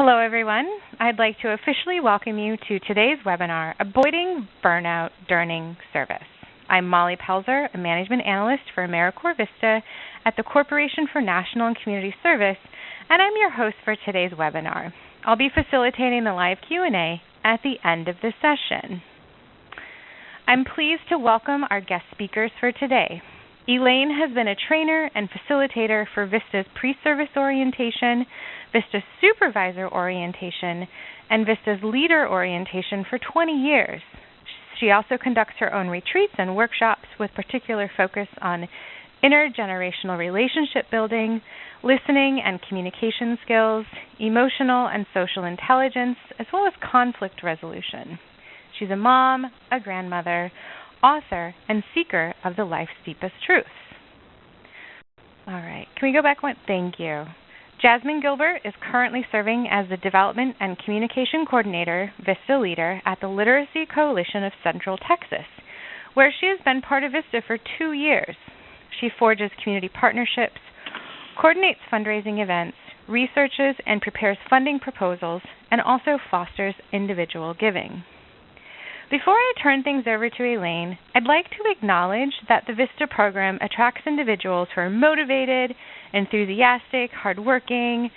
Hello, everyone. I'd like to officially welcome you to today's webinar, Avoiding Burnout During Service. I'm Molly Pelzer, a Management Analyst for AmeriCorps Vista at the Corporation for National and Community Service, and I'm your host for today's webinar. I'll be facilitating the live Q&A at the end of this session. I'm pleased to welcome our guest speakers for today. Elaine has been a trainer and facilitator for Vista's pre-service orientation, Vista's supervisor orientation, and Vista's leader orientation for 20 years. She also conducts her own retreats and workshops with particular focus on intergenerational relationship building, listening and communication skills, emotional and social intelligence, as well as conflict resolution. She's a mom, a grandmother, author, and seeker of the life's deepest truths. All right, can we go back one? Thank you. Jasmine Gilbert is currently serving as the Development and Communication Coordinator, Vista Leader, at the Literacy Coalition of Central Texas, where she has been part of Vista for 2 years. She forges community partnerships, coordinates fundraising events, researches and prepares funding proposals, and also fosters individual giving. Before I turn things over to Elaine, I'd like to acknowledge that the VISTA program attracts individuals who are motivated, enthusiastic, hardworking,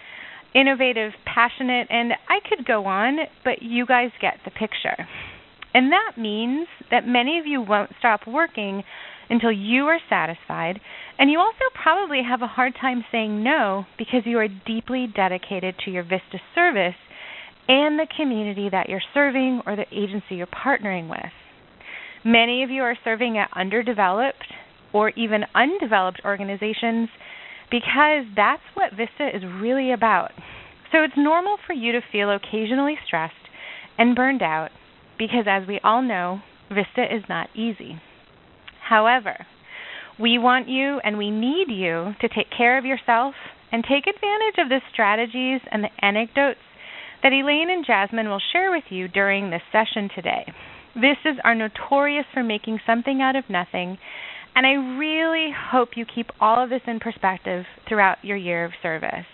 innovative, passionate, and I could go on, but you guys get the picture. And that means that many of you won't stop working until you are satisfied, and you also probably have a hard time saying no because you are deeply dedicated to your VISTA service and the community that you're serving or the agency you're partnering with. Many of you are serving at underdeveloped or even undeveloped organizations because that's what VISTA is really about. So it's normal for you to feel occasionally stressed and burned out because, as we all know, VISTA is not easy. However, we want you and we need you to take care of yourself and take advantage of the strategies and the anecdotes that Elaine and Jasmine will share with you during this session today. Vistas are notorious for making something out of nothing, and I really hope you keep all of this in perspective throughout your year of service.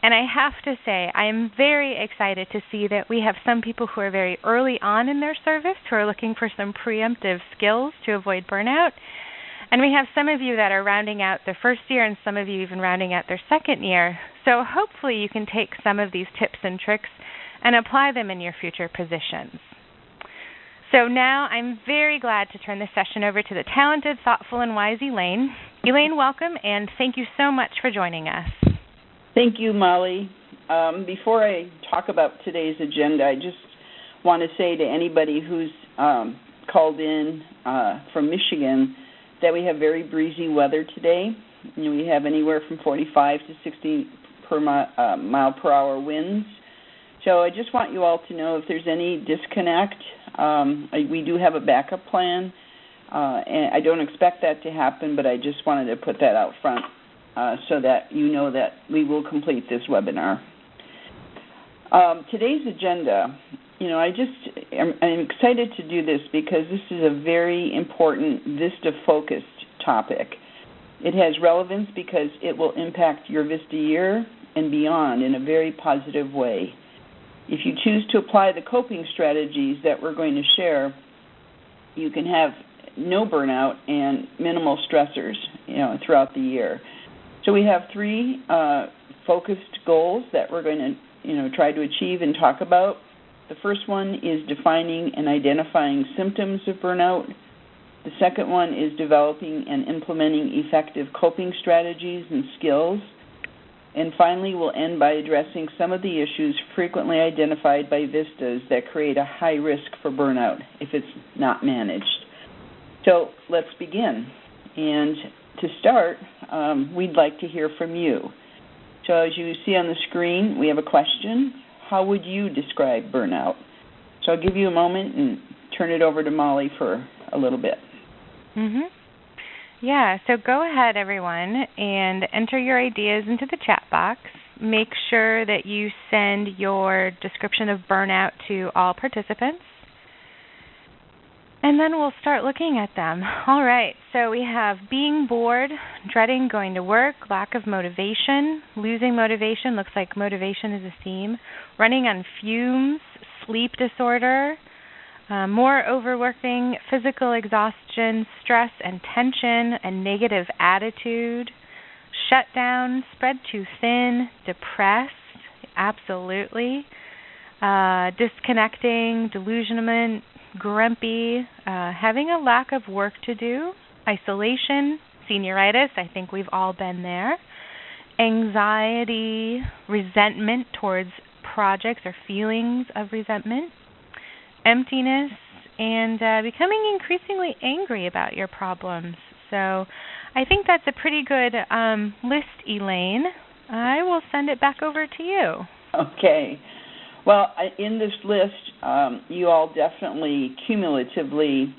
And I have to say, I am very excited to see that we have some people who are very early on in their service who are looking for some preemptive skills to avoid burnout. And we have some of you that are rounding out their first year and some of you even rounding out their second year. So hopefully you can take some of these tips and tricks and apply them in your future positions. So now I'm very glad to turn the session over to the talented, thoughtful, and wise Elaine. Elaine, welcome, and thank you so much for joining us. Thank you, Molly. Before I talk about today's agenda, I just want to say to anybody who's called in from Michigan that we have very breezy weather today. We have anywhere from 45 to 60 mile per hour winds. So I just want you all to know if there's any disconnect, we do have a backup plan, and I don't expect that to happen, but I just wanted to put that out front so that you know that we will complete this webinar. Today's agenda, I'm excited to do this because this is a very important VISTA-focused topic. It has relevance because it will impact your VISTA year and beyond in a very positive way. If you choose to apply the coping strategies that we're going to share, you can have no burnout and minimal stressors, throughout the year. So we have 3 focused goals that we're going to, try to achieve and talk about. The first one is defining and identifying symptoms of burnout. The second one is developing and implementing effective coping strategies and skills. And finally, we'll end by addressing some of the issues frequently identified by VISTAs that create a high risk for burnout if it's not managed. So let's begin. And to start, we'd like to hear from you. So as you see on the screen, we have a question. How would you describe burnout? So I'll give you a moment and turn it over to Molly for a little bit. Yeah, so go ahead, everyone, and enter your ideas into the chat box. Make sure that you send your description of burnout to all participants. And then we'll start looking at them. All right, so we have being bored, dreading going to work, lack of motivation, losing motivation, looks like motivation is a theme, running on fumes, sleep disorder, more overworking, physical exhaustion, stress and tension, a negative attitude, shutdown, spread too thin, depressed, absolutely, disconnecting, delusionment, grumpy, having a lack of work to do, isolation, senioritis, I think we've all been there, anxiety, resentment towards projects or feelings of resentment, emptiness, and becoming increasingly angry about your problems. So I think that's a pretty good list, Elaine. I will send it back over to you. Okay. Well, in this list, you all definitely cumulatively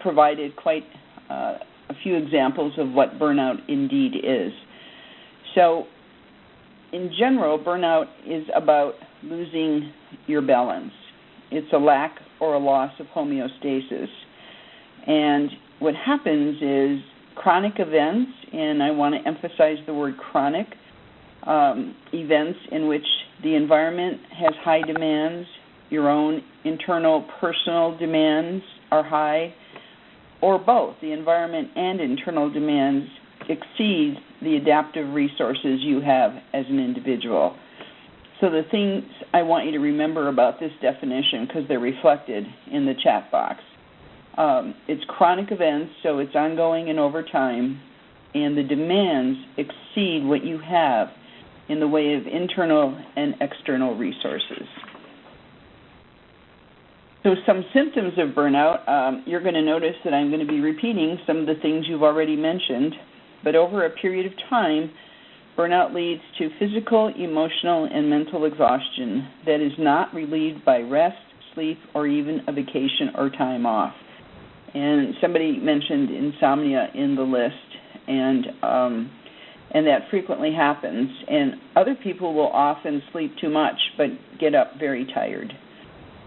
provided quite a few examples of what burnout indeed is. So, in general, burnout is about losing your balance. It's a lack or a loss of homeostasis. And what happens is chronic events, and I want to emphasize the word chronic, events in which the environment has high demands, your own internal personal demands are high, or both, the environment and internal demands exceed the adaptive resources you have as an individual. So the things I want you to remember about this definition, because they're reflected in the chat box. It's chronic events, so it's ongoing and over time, and the demands exceed what you have in the way of internal and external resources. So some symptoms of burnout, you're going to notice that I'm going to be repeating some of the things you've already mentioned, but over a period of time, burnout leads to physical, emotional, and mental exhaustion that is not relieved by rest, sleep, or even a vacation or time off. And somebody mentioned insomnia in the list, and that frequently happens. And other people will often sleep too much but get up very tired.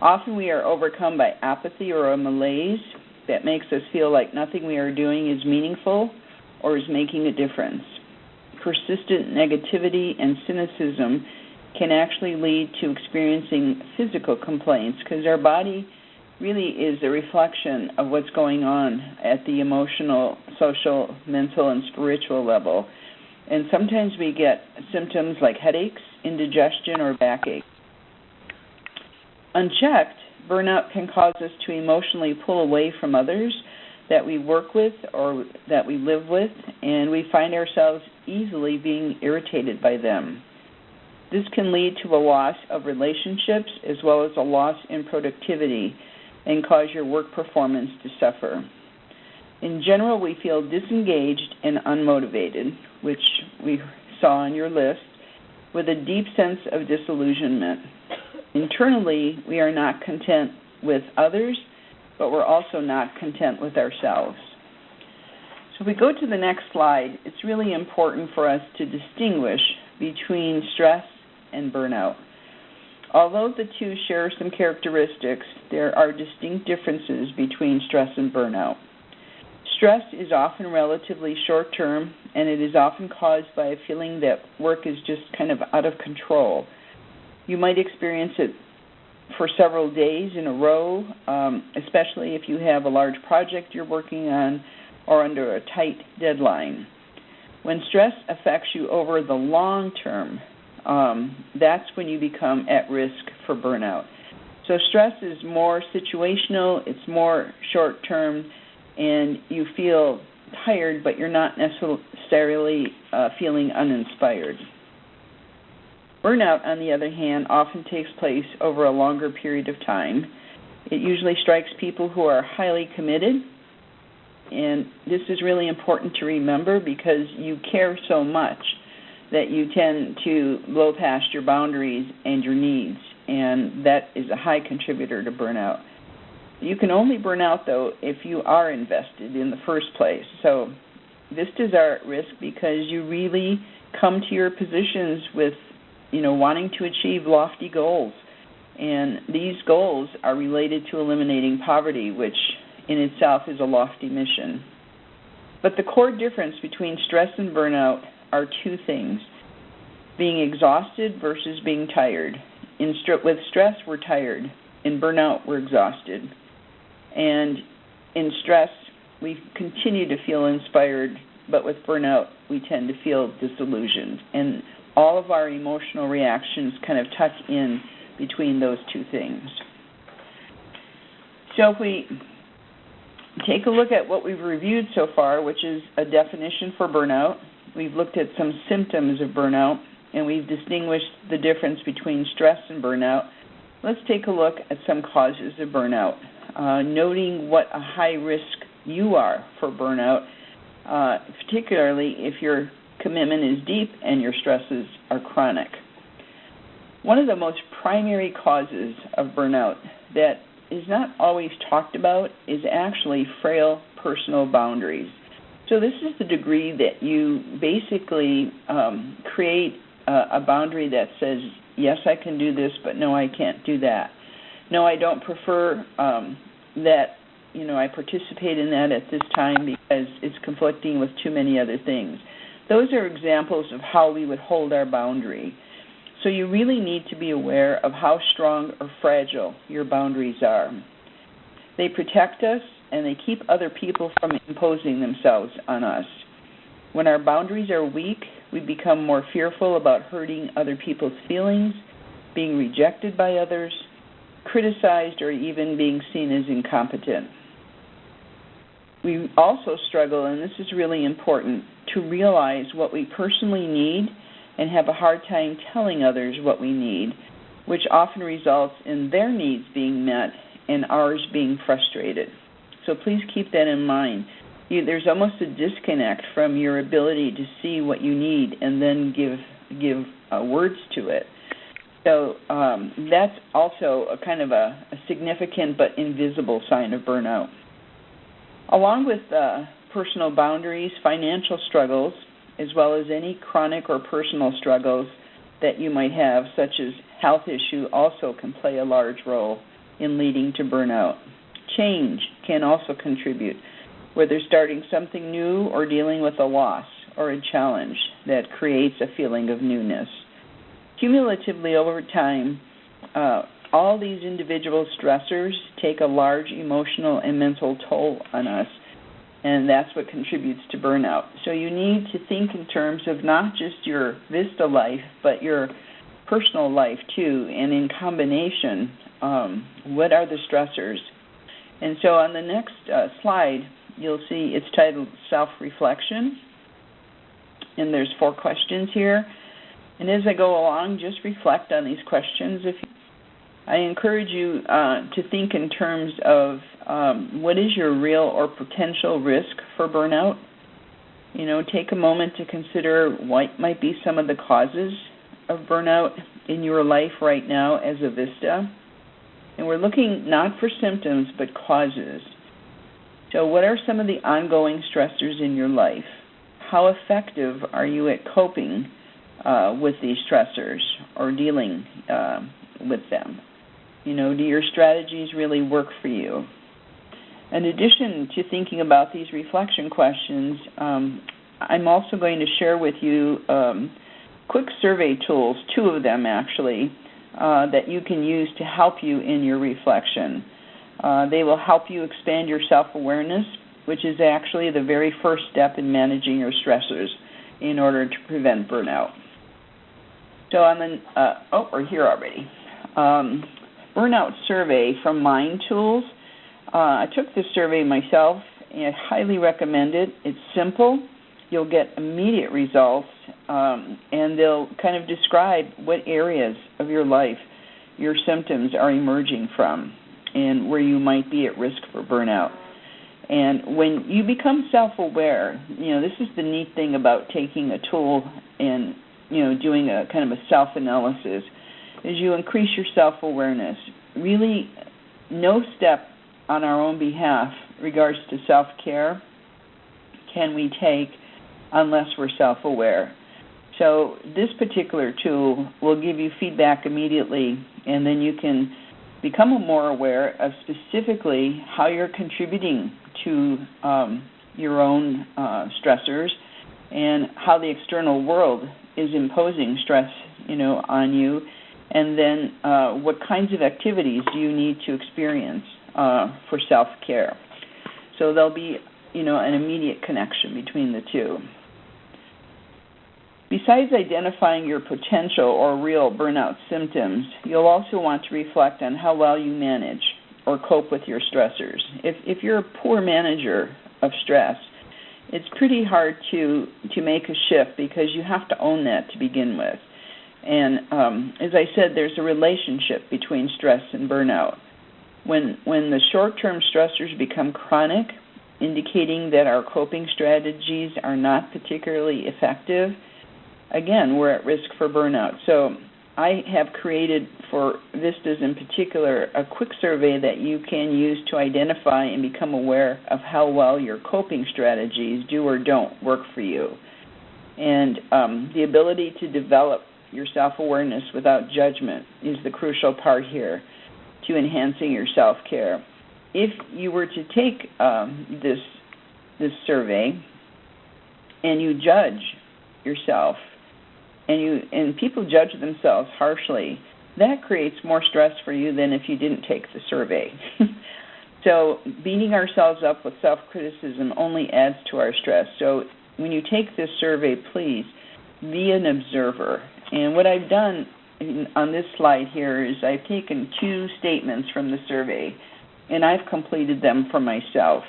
Often we are overcome by apathy or a malaise that makes us feel like nothing we are doing is meaningful or is making a difference. Persistent negativity and cynicism can actually lead to experiencing physical complaints because our body really is a reflection of what's going on at the emotional, social, mental, and spiritual level. And sometimes we get symptoms like headaches, indigestion, or backache. Unchecked, burnout can cause us to emotionally pull away from others that we work with or that we live with, and we find ourselves easily being irritated by them. This can lead to a loss of relationships as well as a loss in productivity and cause your work performance to suffer. In general, we feel disengaged and unmotivated, which we saw on your list, with a deep sense of disillusionment. Internally, we are not content with others, but we're also not content with ourselves. So if we go to the next slide, it's really important for us to distinguish between stress and burnout. Although the two share some characteristics, there are distinct differences between stress and burnout. Stress is often relatively short-term, and it is often caused by a feeling that work is just kind of out of control. You might experience it for several days in a row, especially if you have a large project you're working on or under a tight deadline. When stress affects you over the long term, that's when you become at risk for burnout. So stress is more situational, it's more short-term, and you feel tired, but you're not necessarily feeling uninspired. Burnout, on the other hand, often takes place over a longer period of time. It usually strikes people who are highly committed, and this is really important to remember because you care so much that you tend to blow past your boundaries and your needs, and that is a high contributor to burnout. You can only burn out, though, if you are invested in the first place. So vistas are at risk because you really come to your positions with, wanting to achieve lofty goals. And these goals are related to eliminating poverty, which in itself is a lofty mission. But the core difference between stress and burnout are two things: being exhausted versus being tired. With stress, we're tired. In burnout, we're exhausted. And in stress, we continue to feel inspired, but with burnout, we tend to feel disillusioned. And all of our emotional reactions kind of tuck in between those two things. So if we take a look at what we've reviewed so far, which is a definition for burnout, we've looked at some symptoms of burnout, and we've distinguished the difference between stress and burnout. Let's take a look at some causes of burnout, noting what a high risk you are for burnout, particularly if your commitment is deep and your stresses are chronic. One of the most primary causes of burnout that is not always talked about is actually frail personal boundaries. So this is the degree that you basically create a boundary that says, yes, I can do this, but no, I can't do that. No, I don't prefer that, I participate in that at this time because it's conflicting with too many other things. Those are examples of how we would hold our boundary. So you really need to be aware of how strong or fragile your boundaries are. They protect us, and they keep other people from imposing themselves on us. When our boundaries are weak, we become more fearful about hurting other people's feelings, being rejected by others, criticized, or even being seen as incompetent. We also struggle, and this is really important, to realize what we personally need and have a hard time telling others what we need, which often results in their needs being met and ours being frustrated. So please keep that in mind. There's almost a disconnect from your ability to see what you need and then give words to it. So that's also a kind of a significant but invisible sign of burnout. Along with personal boundaries, financial struggles, as well as any chronic or personal struggles that you might have, such as health issue, also can play a large role in leading to burnout. Change can also contribute, whether starting something new or dealing with a loss or a challenge that creates a feeling of newness. Cumulatively over time, all these individual stressors take a large emotional and mental toll on us, and that's what contributes to burnout. So you need to think in terms of not just your VISTA life, but your personal life too, and in combination, what are the stressors? And so on the next slide, you'll see it's titled Self-Reflection, and there's 4 questions here. And as I go along, just reflect on these questions. I encourage you to think in terms of what is your real or potential risk for burnout. Take a moment to consider what might be some of the causes of burnout in your life right now as a VISTA. And we're looking not for symptoms, but causes. So what are some of the ongoing stressors in your life? How effective are you at coping with these stressors or dealing with them? Do your strategies really work for you? In addition to thinking about these reflection questions, I'm also going to share with you quick survey tools, 2 of them actually, that you can use to help you in your reflection. They will help you expand your self-awareness, which is actually the very first step in managing your stressors in order to prevent burnout. So we're here already. Burnout survey from Mind Tools. I took this survey myself, and I highly recommend it. It's simple. You'll get immediate results, and they'll kind of describe what areas of your life your symptoms are emerging from and where you might be at risk for burnout. And when you become self-aware, this is the neat thing about taking a tool and, doing a kind of a self-analysis, is you increase your self-awareness. Really, no step on our own behalf regards to self-care can we take unless we're self-aware. So this particular tool will give you feedback immediately, and then you can become more aware of specifically how you're contributing to your own stressors and how the external world is imposing stress, on you, and then what kinds of activities do you need to experience for self-care. So there'll be, an immediate connection between the two. Besides identifying your potential or real burnout symptoms, you'll also want to reflect on how well you manage or cope with your stressors. If you're a poor manager of stress, it's pretty hard to make a shift because you have to own that to begin with. And as I said, there's a relationship between stress and burnout. When the short-term stressors become chronic, indicating that our coping strategies are not particularly effective, again, we're at risk for burnout. So I have created for VISTAs in particular a quick survey that you can use to identify and become aware of how well your coping strategies do or don't work for you. And the ability to develop your self-awareness without judgment is the crucial part here to enhancing your self-care. If you were to take this survey and you judge yourself, and people judge themselves harshly, that creates more stress for you than if you didn't take the survey. So beating ourselves up with self-criticism only adds to our stress. So when you take this survey, please be an observer. And what I've done on this slide here is I've taken 2 statements from the survey, and I've completed them for myself.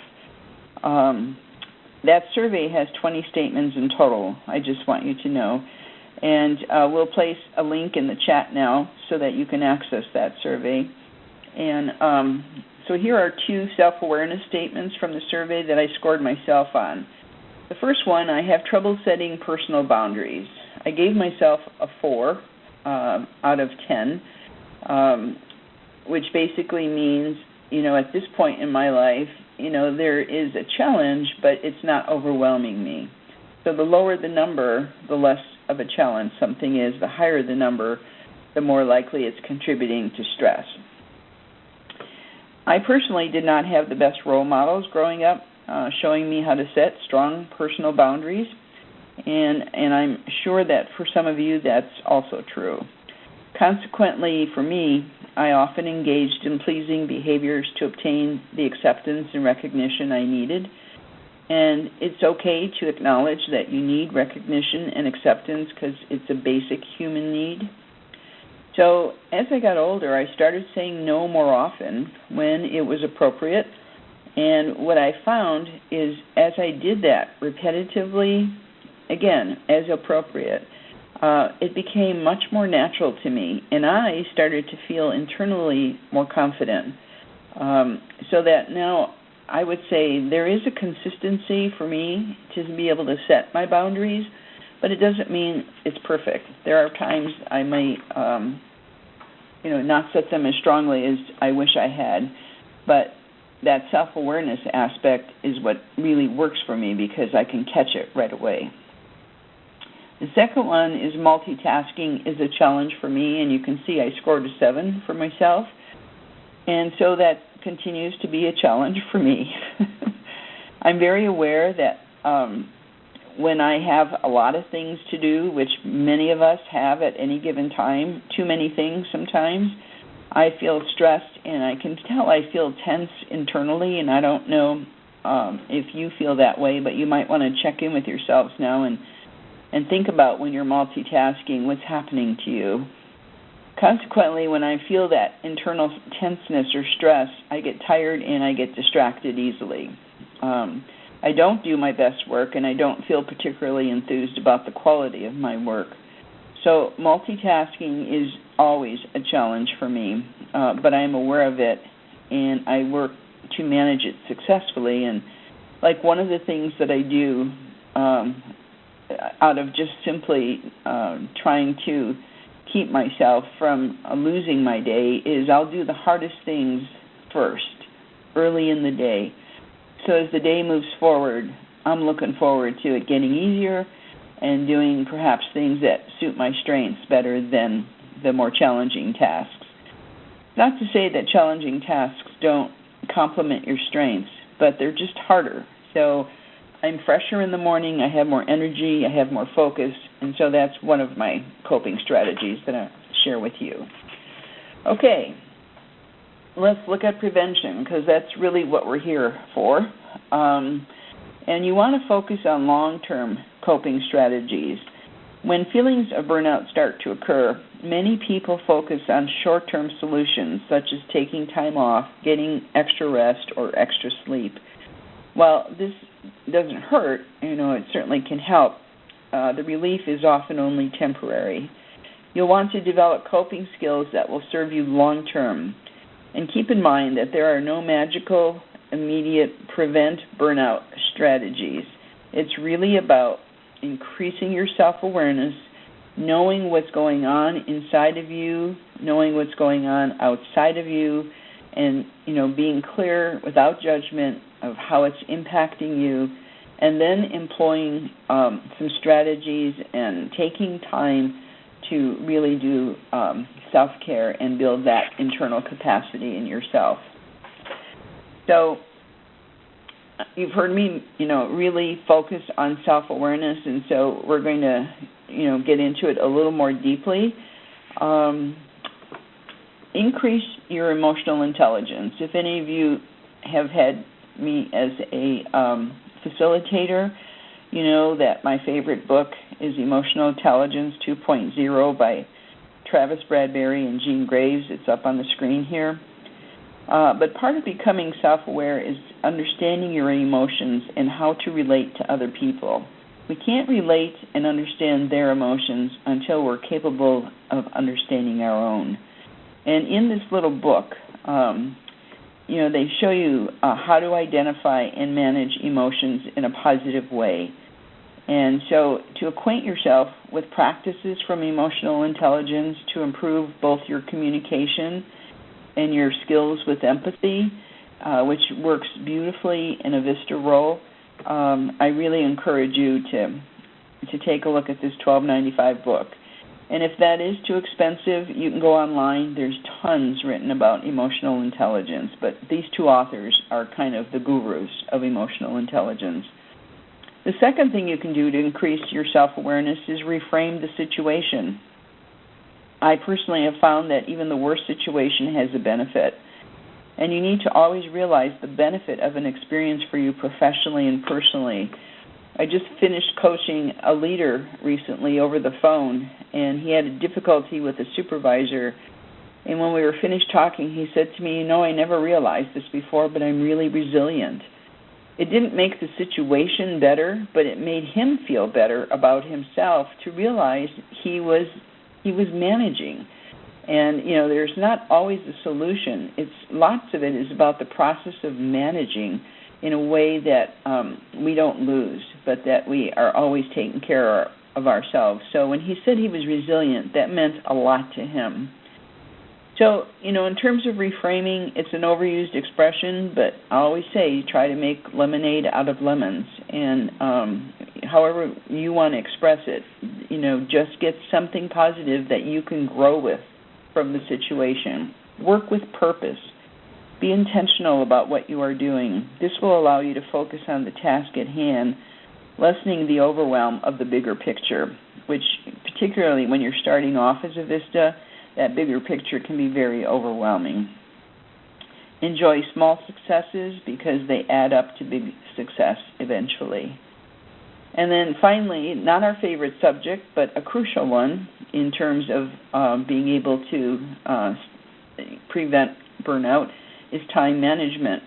That survey has 20 statements in total, I just want you to know. And we'll place a link in the chat now so that you can access that survey. And so here are 2 self-awareness statements from the survey that I scored myself on. The first one, I have trouble setting personal boundaries. I gave myself a 4 out of 10, which basically means, at this point in my life, there is a challenge, but it's not overwhelming me. So the lower the number, the less of a challenge something is. The higher the number, the more likely it's contributing to stress. I personally did not have the best role models growing up, showing me how to set strong personal boundaries, and I'm sure that for some of you that's also true. Consequently, for me, I often engaged in pleasing behaviors to obtain the acceptance and recognition I needed. And it's okay to acknowledge that you need recognition and acceptance because it's a basic human need. So as I got older, I started saying no more often when it was appropriate. And what I found is as I did that repetitively, again, as appropriate, it became much more natural to me, and I started to feel internally more confident. So that now I would say there is a consistency for me to be able to set my boundaries, but it doesn't mean it's perfect. There are times I may, not set them as strongly as I wish I had, but that self-awareness aspect is what really works for me because I can catch it right away. The second one is multitasking is a challenge for me, and you can see I scored a 7 for myself, and so that continues to be a challenge for me. I'm very aware that when I have a lot of things to do, which many of us have at any given time, too many things sometimes, I feel stressed, and I can tell I feel tense internally, and I don't know if you feel that way, but you might want to check in with yourselves now and think about when you're multitasking, what's happening to you. Consequently, when I feel that internal tenseness or stress, I get tired and I get distracted easily. I don't do my best work, and I don't feel particularly enthused about the quality of my work. So multitasking is always a challenge for me, but I'm aware of it, and I work to manage it successfully. And like one of the things that I do out of just simply trying to keep myself from losing my day is I'll do the hardest things first, early in the day. So as the day moves forward, I'm looking forward to it getting easier and doing perhaps things that suit my strengths better than the more challenging tasks. Not to say that challenging tasks don't complement your strengths, but they're just harder. So I'm fresher in the morning, I have more energy, I have more focus, and so that's one of my coping strategies that I share with you. Okay, let's look at prevention, because that's really what we're here for. And you want to focus on long-term coping strategies. When feelings of burnout start to occur, many people focus on short-term solutions, such as taking time off, getting extra rest, or extra sleep. While this doesn't hurt, it certainly can help, the relief is often only temporary. You'll want to develop coping skills that will serve you long-term. And keep in mind that there are no magical, immediate prevent burnout strategies. It's really about increasing your self-awareness, knowing what's going on inside of you, knowing what's going on outside of you, and being clear without judgment of how it's impacting you, and then employing some strategies and taking time to really do self-care and build that internal capacity in yourself. So you've heard me, really focus on self-awareness, and so we're going to, get into it a little more deeply. Increase your emotional intelligence. If any of you have had me as a facilitator, you know that my favorite book is Emotional Intelligence 2.0 by Travis Bradberry and Jean Graves. It's up on the screen here. But part of becoming self-aware is understanding your emotions and how to relate to other people. We can't relate and understand their emotions until we're capable of understanding our own. And in this little book, they show you how to identify and manage emotions in a positive way. And so to acquaint yourself with practices from emotional intelligence to improve both your communication and your skills with empathy, which works beautifully in a VISTA role, I really encourage you to take a look at this $12.95 book. And if that is too expensive, you can go online. There's tons written about emotional intelligence, but these two authors are kind of the gurus of emotional intelligence. The second thing you can do to increase your self-awareness is reframe the situation. I personally have found that even the worst situation has a benefit, and you need to always realize the benefit of an experience for you professionally and personally. I just finished coaching a leader recently over the phone, and he had a difficulty with a supervisor, and when we were finished talking, he said to me, I never realized this before, but I'm really resilient. It didn't make the situation better, but it made him feel better about himself to realize he was managing. And, there's not always a solution. Lots of it is about the process of managing in a way that we don't lose, but that we are always taking care of ourselves. So when he said he was resilient, that meant a lot to him. So, in terms of reframing, it's an overused expression, but I always say try to make lemonade out of lemons. And however you want to express it, just get something positive that you can grow with from the situation. Work with purpose. Be intentional about what you are doing. This will allow you to focus on the task at hand, lessening the overwhelm of the bigger picture, which particularly when you're starting off as a VISTA, that bigger picture can be very overwhelming. Enjoy small successes because they add up to big success eventually. And then finally, not our favorite subject, but a crucial one in terms of being able to prevent burnout, is time management.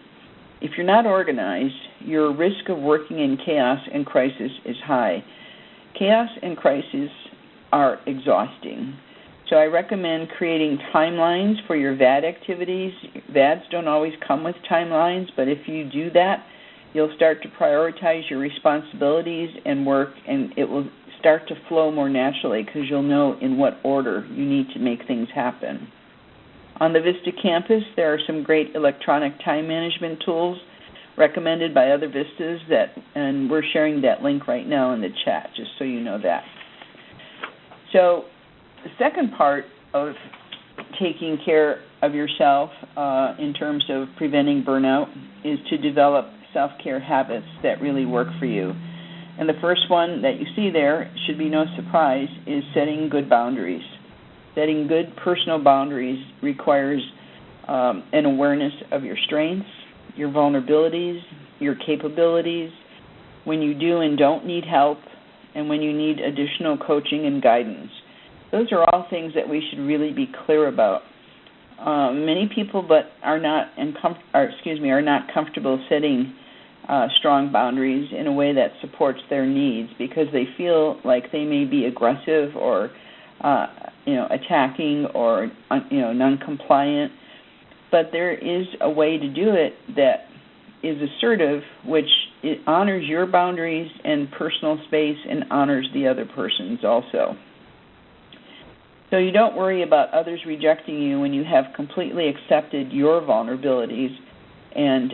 If you're not organized, your risk of working in chaos and crisis is high. Chaos and crisis are exhausting. So I recommend creating timelines for your VAD activities. VADs don't always come with timelines, but if you do that, you'll start to prioritize your responsibilities and work, and it will start to flow more naturally because you'll know in what order you need to make things happen. On the VISTA campus, there are some great electronic time management tools recommended by other VISTAs, and we're sharing that link right now in the chat, just so you know that. So the second part of taking care of yourself in terms of preventing burnout is to develop self-care habits that really work for you. And the first one that you see there, should be no surprise, is setting good boundaries. Setting good personal boundaries requires an awareness of your strengths, your vulnerabilities, your capabilities, when you do and don't need help, and when you need additional coaching and guidance. Those are all things that we should really be clear about. Many people are not comfortable setting strong boundaries in a way that supports their needs because they feel like they may be aggressive or attacking or non-compliant. But there is a way to do it that is assertive, which it honors your boundaries and personal space and honors the other person's also. So you don't worry about others rejecting you when you have completely accepted your vulnerabilities, and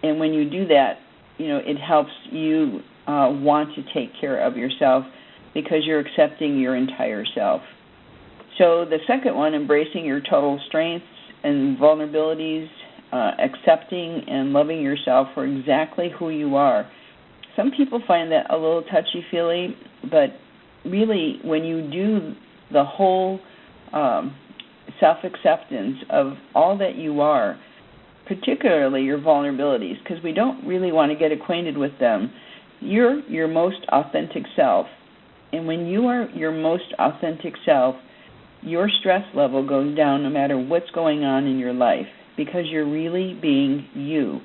when you do that, it helps you want to take care of yourself because you're accepting your entire self. So the second one, embracing your total strengths and vulnerabilities, accepting and loving yourself for exactly who you are. Some people find that a little touchy-feely, but really when you do the whole self-acceptance of all that you are, particularly your vulnerabilities, because we don't really want to get acquainted with them, you're your most authentic self. And when you are your most authentic self, your stress level goes down no matter what's going on in your life because you're really being you.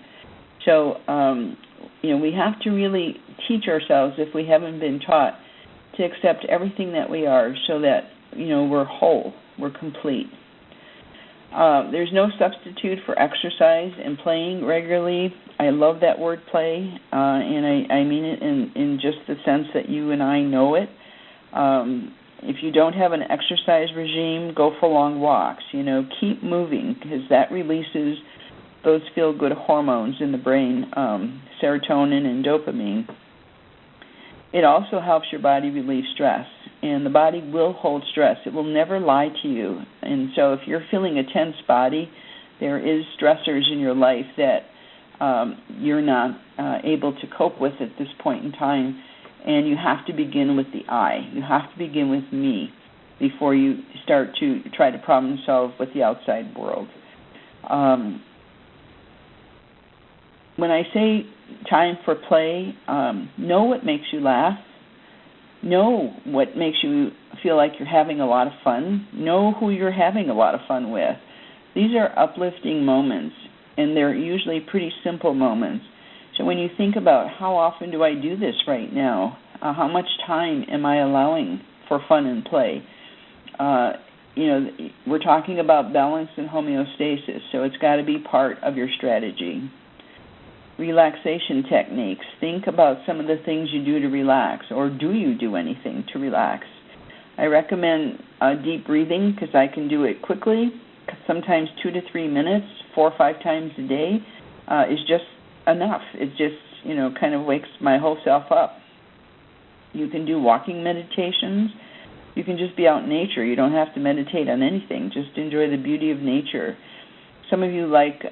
So, we have to really teach ourselves, if we haven't been taught, to accept everything that we are so that, we're whole, we're complete. There's no substitute for exercise and playing regularly. I love that word play, and I mean it in just the sense that you and I know it. If you don't have an exercise regime, go for long walks. Keep moving because that releases those feel-good hormones in the brain, serotonin and dopamine. It also helps your body relieve stress, and the body will hold stress. It will never lie to you. And so if you're feeling a tense body, there is stressors in your life that you're not able to cope with at this point in time, and you have to begin with the I. You have to begin with me before you start to try to problem solve with the outside world. When I say time for play, know what makes you laugh. Know what makes you feel like you're having a lot of fun. Know who you're having a lot of fun with. These are uplifting moments, and they're usually pretty simple moments. So when you think about how often do I do this right now, how much time am I allowing for fun and play? We're talking about balance and homeostasis, so it's got to be part of your strategy. Relaxation techniques. Think about some of the things you do to relax, or do you do anything to relax? I recommend deep breathing because I can do it quickly. Sometimes 2 to 3 minutes, 4 or 5 times a day is just enough. It just, kind of wakes my whole self up. You can do walking meditations. You can just be out in nature. You don't have to meditate on anything. Just enjoy the beauty of nature. Some of you like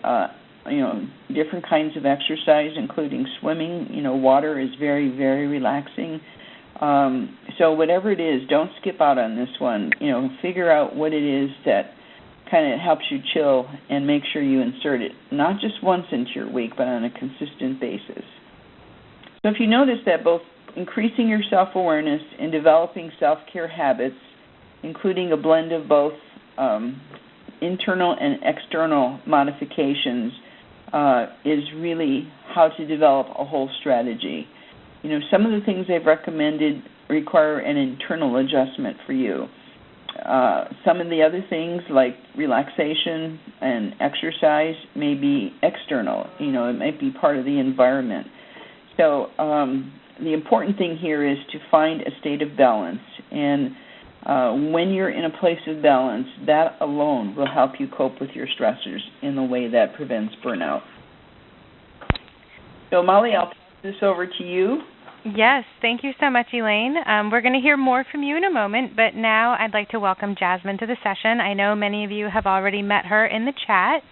different kinds of exercise, including swimming. Water is very, very relaxing. So whatever it is, don't skip out on this one. Figure out what it is that kind of helps you chill and make sure you insert it, not just once into your week, but on a consistent basis. So if you notice that both increasing your self-awareness and developing self-care habits, including a blend of both internal and external modifications, is really how to develop a whole strategy. Some of the things they've recommended require an internal adjustment for you. Some of the other things like relaxation and exercise may be external. It might be part of the environment. So the important thing here is to find a state of balance. And when you're in a place of balance, that alone will help you cope with your stressors in a way that prevents burnout. So Molly, I'll pass this over to you. Yes, thank you so much, Elaine. We're going to hear more from you in a moment, but now I'd like to welcome Jasmine to the session. I know many of you have already met her in the chat.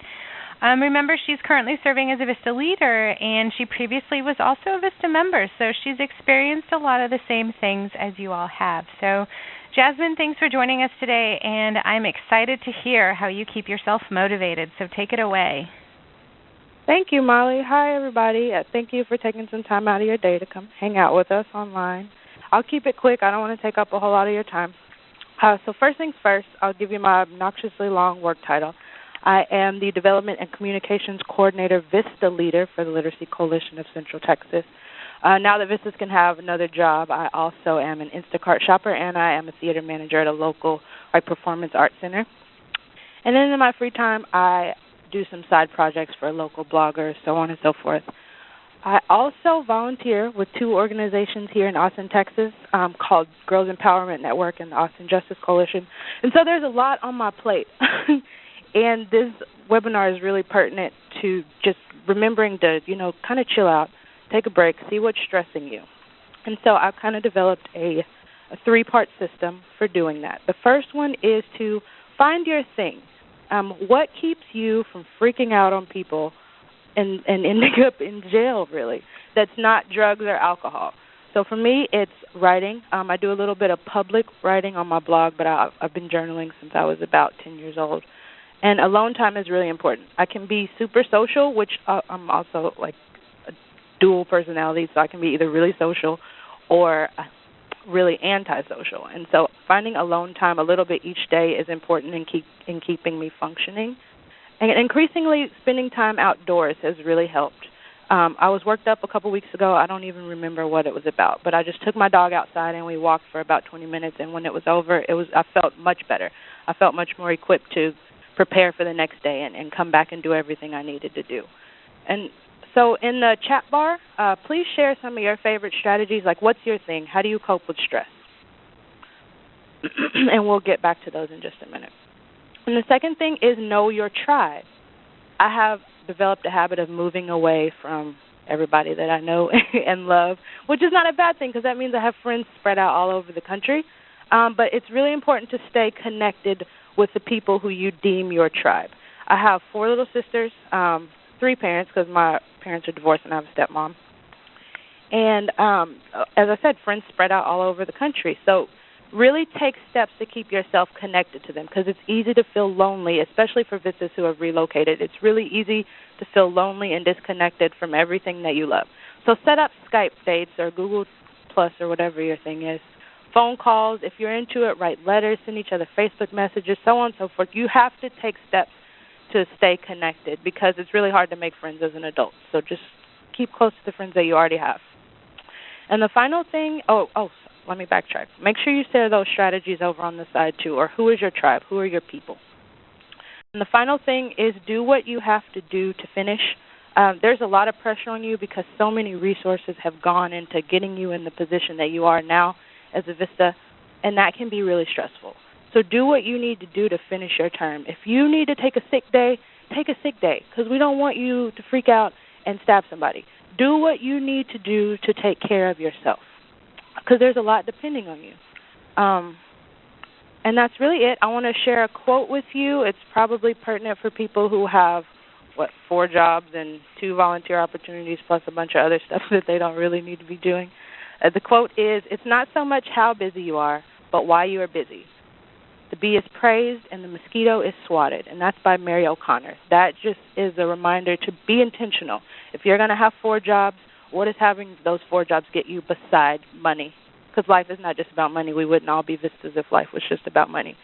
Remember, she's currently serving as a VISTA leader, and she previously was also a VISTA member, so she's experienced a lot of the same things as you all have. So, Jasmine, thanks for joining us today, and I'm excited to hear how you keep yourself motivated, so take it away. Thank you, Molly. Hi, everybody. Thank you for taking some time out of your day to come hang out with us online. I'll keep it quick. I don't want to take up a whole lot of your time. So first things first, I'll give you my obnoxiously long work title. I am the Development and Communications Coordinator VISTA Leader for the Literacy Coalition of Central Texas. Now that VISTAs can have another job, I also am an Instacart shopper, and I am a theater manager at a local performance arts center. And then in my free time, I do some side projects for local bloggers, so on and so forth. I also volunteer with two organizations here in Austin, Texas, called Girls Empowerment Network and the Austin Justice Coalition. And so there's a lot on my plate. And this webinar is really pertinent to just remembering to, kind of chill out, take a break, see what's stressing you. And so I've kind of developed a three-part system for doing that. The first one is to find your thing. What keeps you from freaking out on people and ending up in jail, really? That's not drugs or alcohol. So for me, it's writing. I do a little bit of public writing on my blog, but I've been journaling since I was about 10 years old. And alone time is really important. I can be super social, which I'm also like a dual personality, so I can be either really social or really antisocial. And so finding alone time a little bit each day is important in keeping me functioning. And increasingly spending time outdoors has really helped. I was worked up a couple weeks ago. I don't even remember what it was about, but I just took my dog outside and we walked for about 20 minutes, and when it was over, I felt much better. I felt much more equipped to prepare for the next day and come back and do everything I needed to do. And so in the chat bar, please share some of your favorite strategies, like what's your thing? How do you cope with stress? And we'll get back to those in just a minute. And the second thing is know your tribe. I have developed a habit of moving away from everybody that I know and love, which is not a bad thing because that means I have friends spread out all over the country. But it's really important to stay connected with the people who you deem your tribe. I have 4 little sisters, 3 parents because my parents are divorced and I have a stepmom. And as I said, friends spread out all over the country. So really take steps to keep yourself connected to them because it's easy to feel lonely, especially for VISTAs who have relocated. It's really easy to feel lonely and disconnected from everything that you love. So set up Skype dates or Google Plus or whatever your thing is. Phone calls, if you're into it, write letters, send each other Facebook messages, so on and so forth. You have to take steps to stay connected because it's really hard to make friends as an adult. So just keep close to the friends that you already have. And the final thing, let me backtrack. Make sure you share those strategies over on the side too, or who is your tribe, who are your people. And the final thing is do what you have to do to finish. There's a lot of pressure on you because so many resources have gone into getting you in the position that you are now as a VISTA, and that can be really stressful. So do what you need to do to finish your term. If you need to take a sick day, take a sick day because we don't want you to freak out and stab somebody. Do what you need to do to take care of yourself because there's a lot depending on you. And that's really it. I want to share a quote with you. It's probably pertinent for people who have, 4 jobs and 2 volunteer opportunities plus a bunch of other stuff that they don't really need to be doing. The quote is, "It's not so much how busy you are, but why you are busy. The bee is praised and the mosquito is swatted." And that's by Mary O'Connor. That just is a reminder to be intentional. If you're going to have 4 jobs, what is having those 4 jobs get you beside money? Because life is not just about money. We wouldn't all be VISTAs if life was just about money.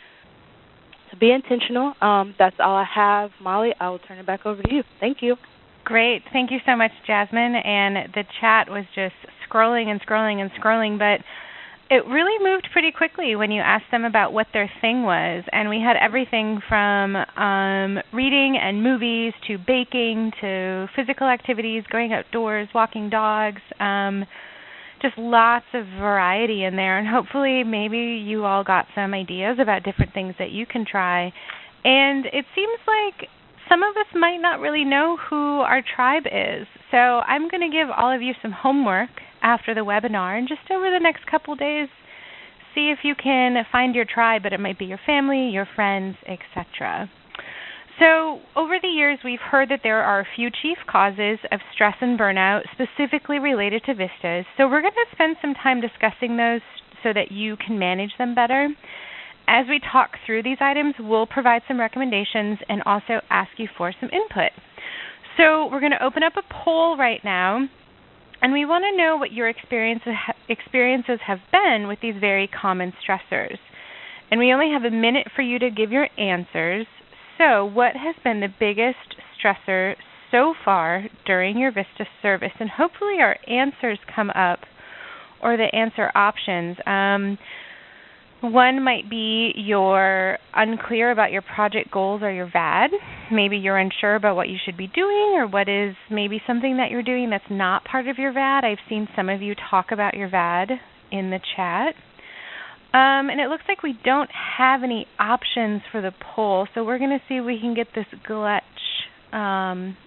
So be intentional. That's all I have. Molly, I will turn it back over to you. Thank you. Great. Thank you so much, Jasmine. And the chat was just scrolling and scrolling and scrolling, but it really moved pretty quickly when you asked them about what their thing was. And we had everything from reading and movies to baking to physical activities, going outdoors, walking dogs, just lots of variety in there. And hopefully maybe you all got some ideas about different things that you can try. And it seems like some of us might not really know who our tribe is. So I'm going to give all of you some homework after the webinar, and just over the next couple days, see if you can find your tribe, but it might be your family, your friends, etc. So over the years, we've heard that there are a few chief causes of stress and burnout specifically related to VISTAs. So we're going to spend some time discussing those so that you can manage them better. As we talk through these items, we'll provide some recommendations and also ask you for some input. So we're going to open up a poll right now, and we want to know what your experiences have been with these very common stressors. And we only have a minute for you to give your answers. So what has been the biggest stressor so far during your VISTA service? And hopefully our answers come up, or the answer options. One might be you're unclear about your project goals or your VAD. Maybe you're unsure about what you should be doing, or what is maybe something that you're doing that's not part of your VAD. I've seen some of you talk about your VAD in the chat. And it looks like we don't have any options for the poll, so we're going to see if we can get this glitch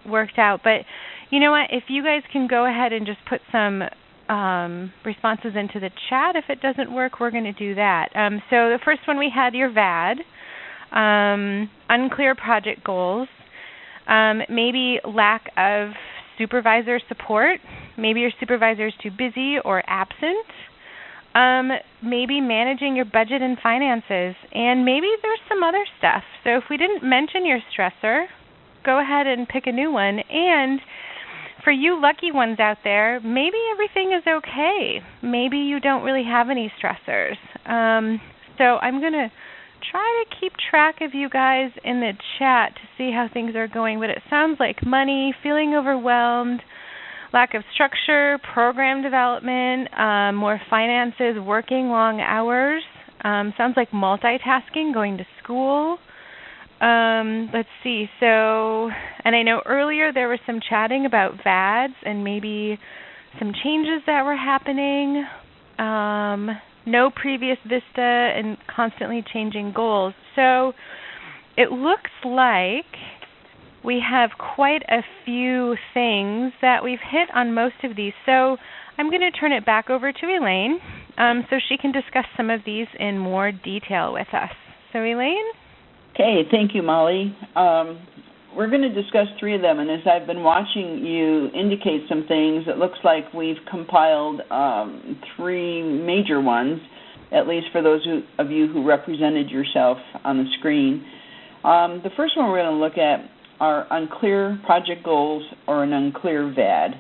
worked out. But you know what? If you guys can go ahead and just put some responses into the chat. If it doesn't work, we're going to do that. So the first one, we had your VAD, unclear project goals, maybe lack of supervisor support, maybe your supervisor is too busy or absent, maybe managing your budget and finances, and maybe there's some other stuff. So if we didn't mention your stressor, go ahead and pick a new one. And for you lucky ones out there, maybe everything is okay. Maybe you don't really have any stressors. So I'm going to try to keep track of you guys in the chat to see how things are going. But it sounds like money, feeling overwhelmed, lack of structure, program development, more finances, working long hours. Sounds like multitasking, going to school. Let's see. So, and I know earlier there was some chatting about VADs and maybe some changes that were happening. No previous VISTA and constantly changing goals. So it looks like we have quite a few things that we've hit on most of these. So I'm going to turn it back over to Elaine so she can discuss some of these in more detail with us. So Elaine? Okay, thank you, Molly. We're going to discuss three of them, and as I've been watching you indicate some things, it looks like we've compiled three major ones, at least for those of you who represented yourself on the screen. The first one we're going to look at are unclear project goals or an unclear VAD.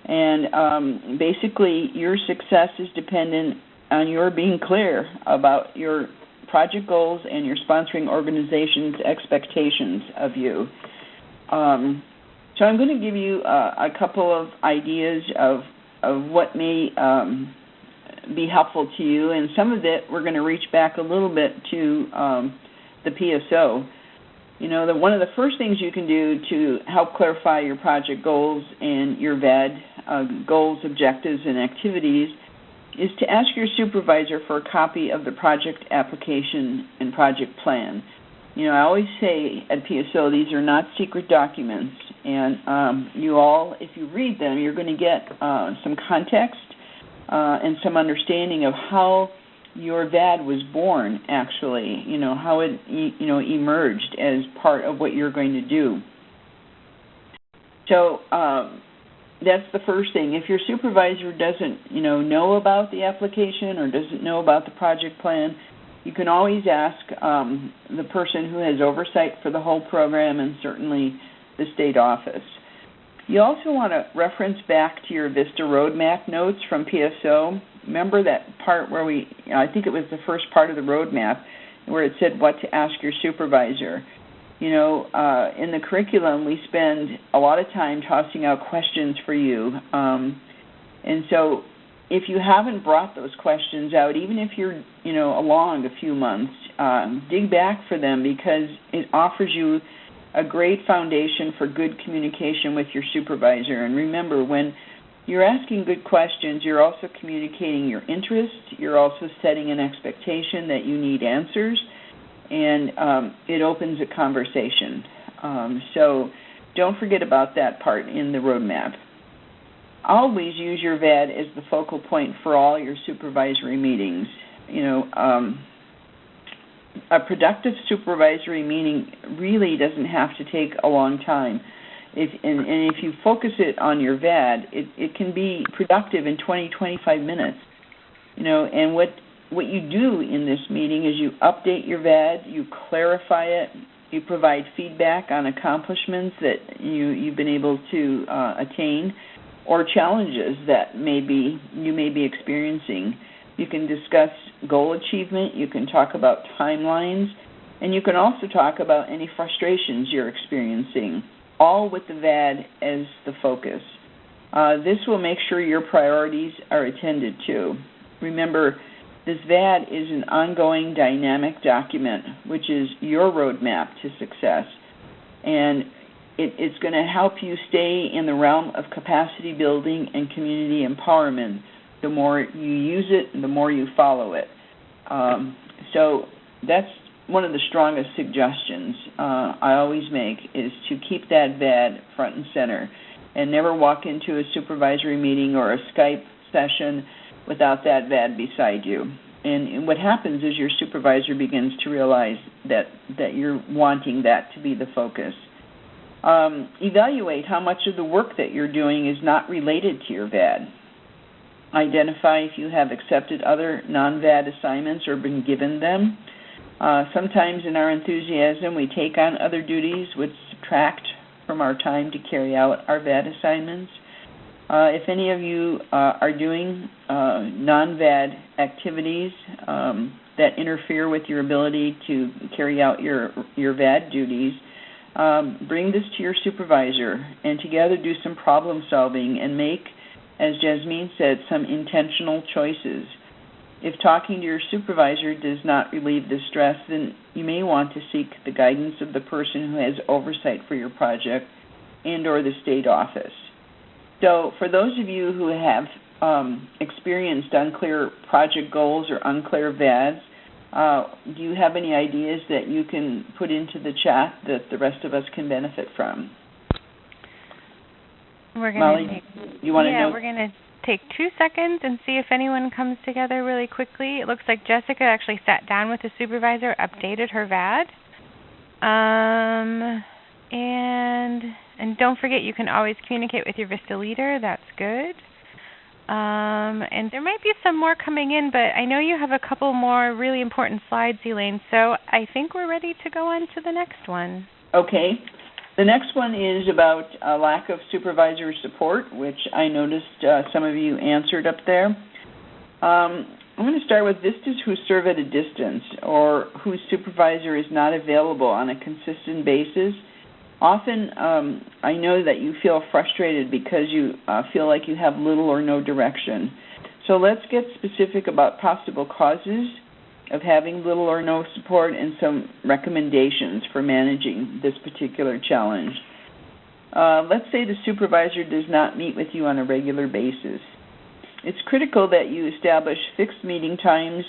And basically, your success is dependent on your being clear about your project goals and your sponsoring organization's expectations of you. So I'm going to give you a couple of ideas of what may be helpful to you, and some of it we're going to reach back a little bit to the PSO. You know, one of the first things you can do to help clarify your project goals and your VAD goals, objectives, and activities is to ask your supervisor for a copy of the project application and project plan. You know, I always say at PSO, these are not secret documents, and you all, if you read them, you're going to get some context and some understanding of how your VAD was born, actually, you know, how it, emerged as part of what you're going to do. So, that's the first thing. If your supervisor doesn't, know about the application or doesn't know about the project plan, you can always ask the person who has oversight for the whole program, and certainly the state office. You also want to reference back to your VISTA roadmap notes from PSO. Remember that part where I think it was the first part of the roadmap, where it said what to ask your supervisor. In the curriculum, we spend a lot of time tossing out questions for you. And so if you haven't brought those questions out, even if you're, along a few months, dig back for them, because it offers you a great foundation for good communication with your supervisor. And remember, when you're asking good questions, you're also communicating your interest. You're also setting an expectation that you need answers. And it opens a conversation. So don't forget about that part in the roadmap. always use your VAD as the focal point for all your supervisory meetings. A productive supervisory meeting really doesn't have to take a long time. If you focus it on your VAD, it can be productive in 20, 25 minutes. And what you do in this meeting is you update your VAD, you clarify it, you provide feedback on accomplishments that you've been able to attain, or challenges that you may be experiencing. You can discuss goal achievement, you can talk about timelines, and you can also talk about any frustrations you're experiencing, all with the VAD as the focus. This will make sure your priorities are attended to. Remember, this VAD is an ongoing dynamic document, which is your roadmap to success, and it's going to help you stay in the realm of capacity building and community empowerment. The more you use it, the more you follow it. So that's one of the strongest suggestions I always make, is to keep that VAD front and center and never walk into a supervisory meeting or a Skype session without that VAD beside you. And what happens is your supervisor begins to realize that you're wanting that to be the focus. Evaluate how much of the work that you're doing is not related to your VAD. Identify if you have accepted other non-VAD assignments or been given them. Sometimes in our enthusiasm, we take on other duties which subtract from our time to carry out our VAD assignments. If any of you are doing non-VAD activities that interfere with your ability to carry out your VAD duties, bring this to your supervisor and together do some problem solving and make, as Jasmine said, some intentional choices. If talking to your supervisor does not relieve the stress, then you may want to seek the guidance of the person who has oversight for your project and or the state office. So for those of you who have experienced unclear project goals or unclear VADs, do you have any ideas that you can put into the chat that the rest of us can benefit from? Molly, you want to know? We're going to take 2 seconds and see if anyone comes together really quickly. It looks like Jessica actually sat down with the supervisor, updated her VAD. And don't forget, you can always communicate with your VISTA leader. That's good. And there might be some more coming in, but I know you have a couple more really important slides, Elaine, so I think we're ready to go on to the next one. Okay. The next one is about a lack of supervisor support, which I noticed some of you answered up there. I'm going to start with VISTAs who serve at a distance or whose supervisor is not available on a consistent basis. Often, I know that you feel frustrated because you feel like you have little or no direction. So let's get specific about possible causes of having little or no support and some recommendations for managing this particular challenge. Let's say the supervisor does not meet with you on a regular basis. It's critical that you establish fixed meeting times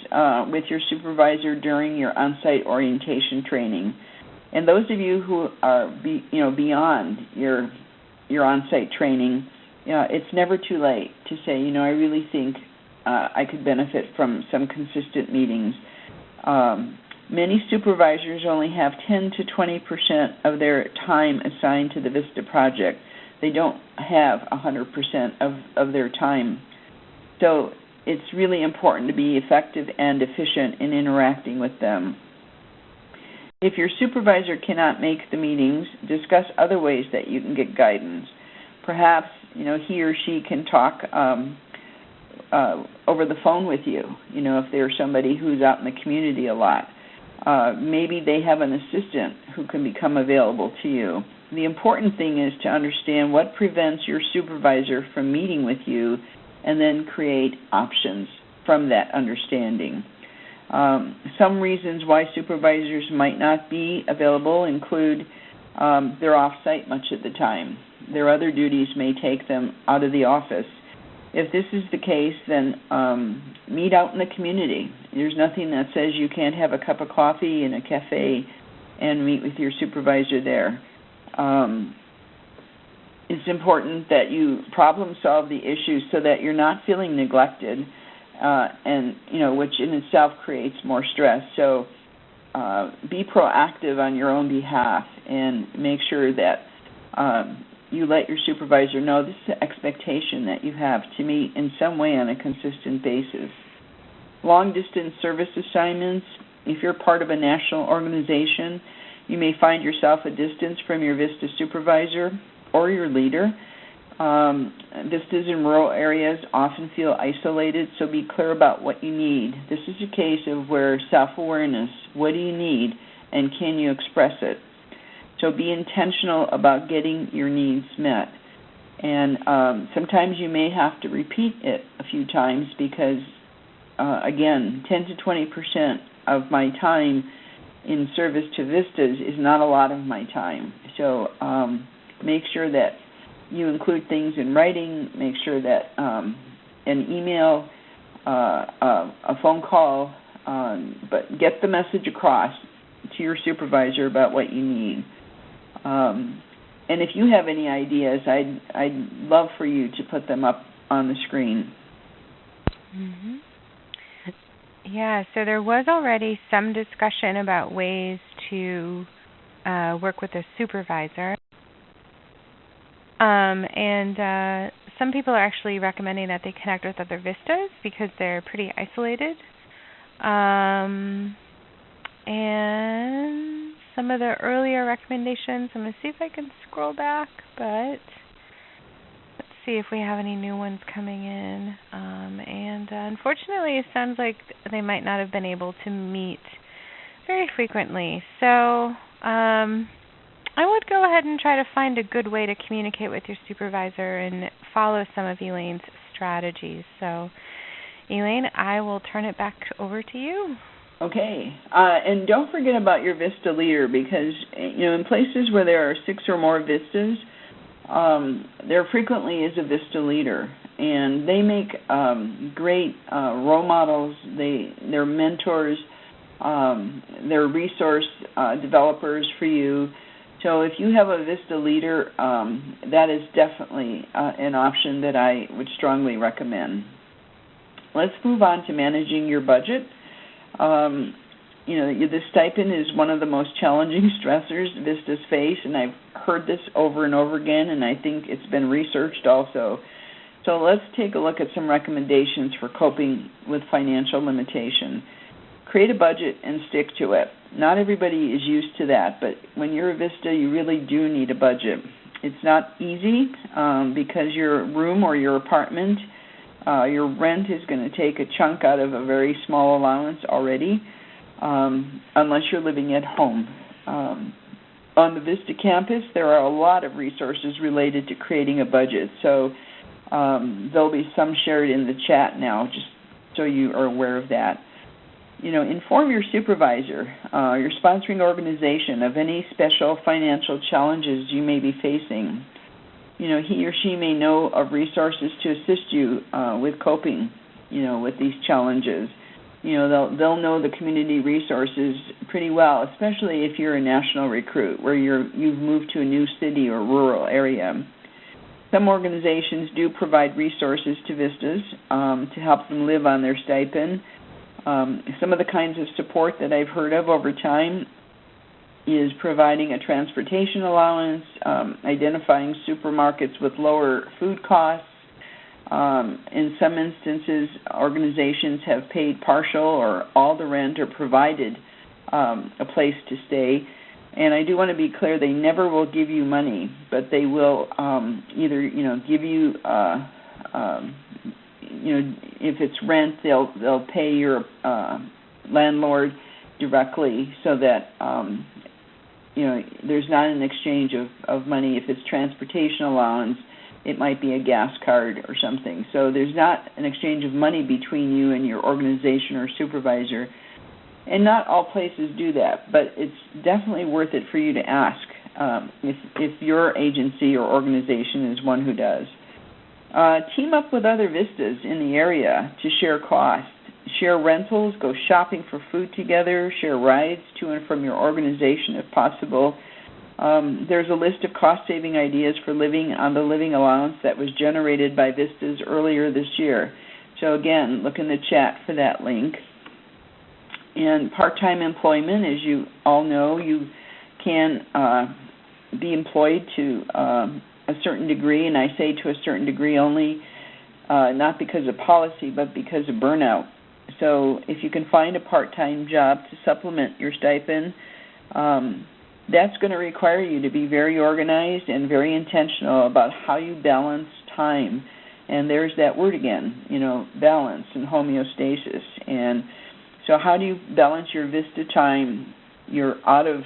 with your supervisor during your on-site orientation training. And those of you who are beyond your on-site training, it's never too late to say, I really think I could benefit from some consistent meetings. Many supervisors only have 10 to 20% of their time assigned to the VISTA project. They don't have 100% of their time. So it's really important to be effective and efficient in interacting with them. If your supervisor cannot make the meetings, discuss other ways that you can get guidance. Perhaps, he or she can talk over the phone with you, if they're somebody who's out in the community a lot. Maybe they have an assistant who can become available to you. The important thing is to understand what prevents your supervisor from meeting with you and then create options from that understanding. Some reasons why supervisors might not be available include they're off-site much of the time. Their other duties may take them out of the office. If this is the case, then meet out in the community. There's nothing that says you can't have a cup of coffee in a cafe and meet with your supervisor there. it's important that you problem solve the issue so that you're not feeling neglected, and which in itself creates more stress. So be proactive on your own behalf and make sure that you let your supervisor know this is an expectation that you have to meet in some way on a consistent basis. Long-distance service assignments, if you're part of a national organization, you may find yourself a distance from your VISTA supervisor or your leader. Vistas in rural areas often feel isolated, so be clear about what you need. This is a case of where self-awareness, what do you need, and can you express it? So be intentional about getting your needs met. And sometimes you may have to repeat it a few times because, again, 10 to 20% of my time in service to Vistas is not a lot of my time. So make sure that you include things in writing, make sure that an email, a phone call, but get the message across to your supervisor about what you need. And if you have any ideas, I'd love for you to put them up on the screen. Mm-hmm. Yeah, so there was already some discussion about ways to work with a supervisor. And some people are actually recommending that they connect with other Vistas because they're pretty isolated. And some of the earlier recommendations, I'm going to see if I can scroll back, but let's see if we have any new ones coming in. And unfortunately, it sounds like they might not have been able to meet very frequently. So I would go ahead and try to find a good way to communicate with your supervisor and follow some of Elaine's strategies. So, Elaine, I will turn it back over to you. Okay. And don't forget about your VISTA leader because, in places where there are 6 or more Vistas, there frequently is a VISTA leader. And they make great role models. They're mentors. They're resource developers for you. So if you have a VISTA leader, that is definitely an option that I would strongly recommend. Let's move on to managing your budget. The stipend is one of the most challenging stressors Vistas face, and I've heard this over and over again, and I think it's been researched also. So let's take a look at some recommendations for coping with financial limitation. Create a budget and stick to it. Not everybody is used to that, but when you're a Vista, you really do need a budget. It's not easy because your room or your apartment, your rent is going to take a chunk out of a very small allowance already, unless you're living at home. On the Vista campus, there are a lot of resources related to creating a budget, so there'll be some shared in the chat now, just so you are aware of that. Inform your supervisor, your sponsoring organization, of any special financial challenges you may be facing. He or she may know of resources to assist you with coping, with these challenges. They'll know the community resources pretty well, especially if you're a national recruit where you've moved to a new city or rural area. Some organizations do provide resources to Vistas to help them live on their stipend. Some of the kinds of support that I've heard of over time is providing a transportation allowance, identifying supermarkets with lower food costs. In some instances, organizations have paid partial or all the rent or provided a place to stay. And I do want to be clear, they never will give you money, but they will either, give you if it's rent, they'll pay your landlord directly so that there's not an exchange of money. If it's transportation allowance, it might be a gas card or something. So there's not an exchange of money between you and your organization or supervisor. And not all places do that, but it's definitely worth it for you to ask if your agency or organization is one who does. Team up with other Vistas in the area to share costs. Share rentals, go shopping for food together, share rides to and from your organization if possible. There's a list of cost-saving ideas for living on the living allowance that was generated by Vistas earlier this year. So again, look in the chat for that link. And part-time employment, as you all know, you can be employed to a certain degree, and I say to a certain degree only, not because of policy, but because of burnout. So if you can find a part-time job to supplement your stipend, that's going to require you to be very organized and very intentional about how you balance time. And there's that word again, balance and homeostasis. And so how do you balance your Vista time, your out of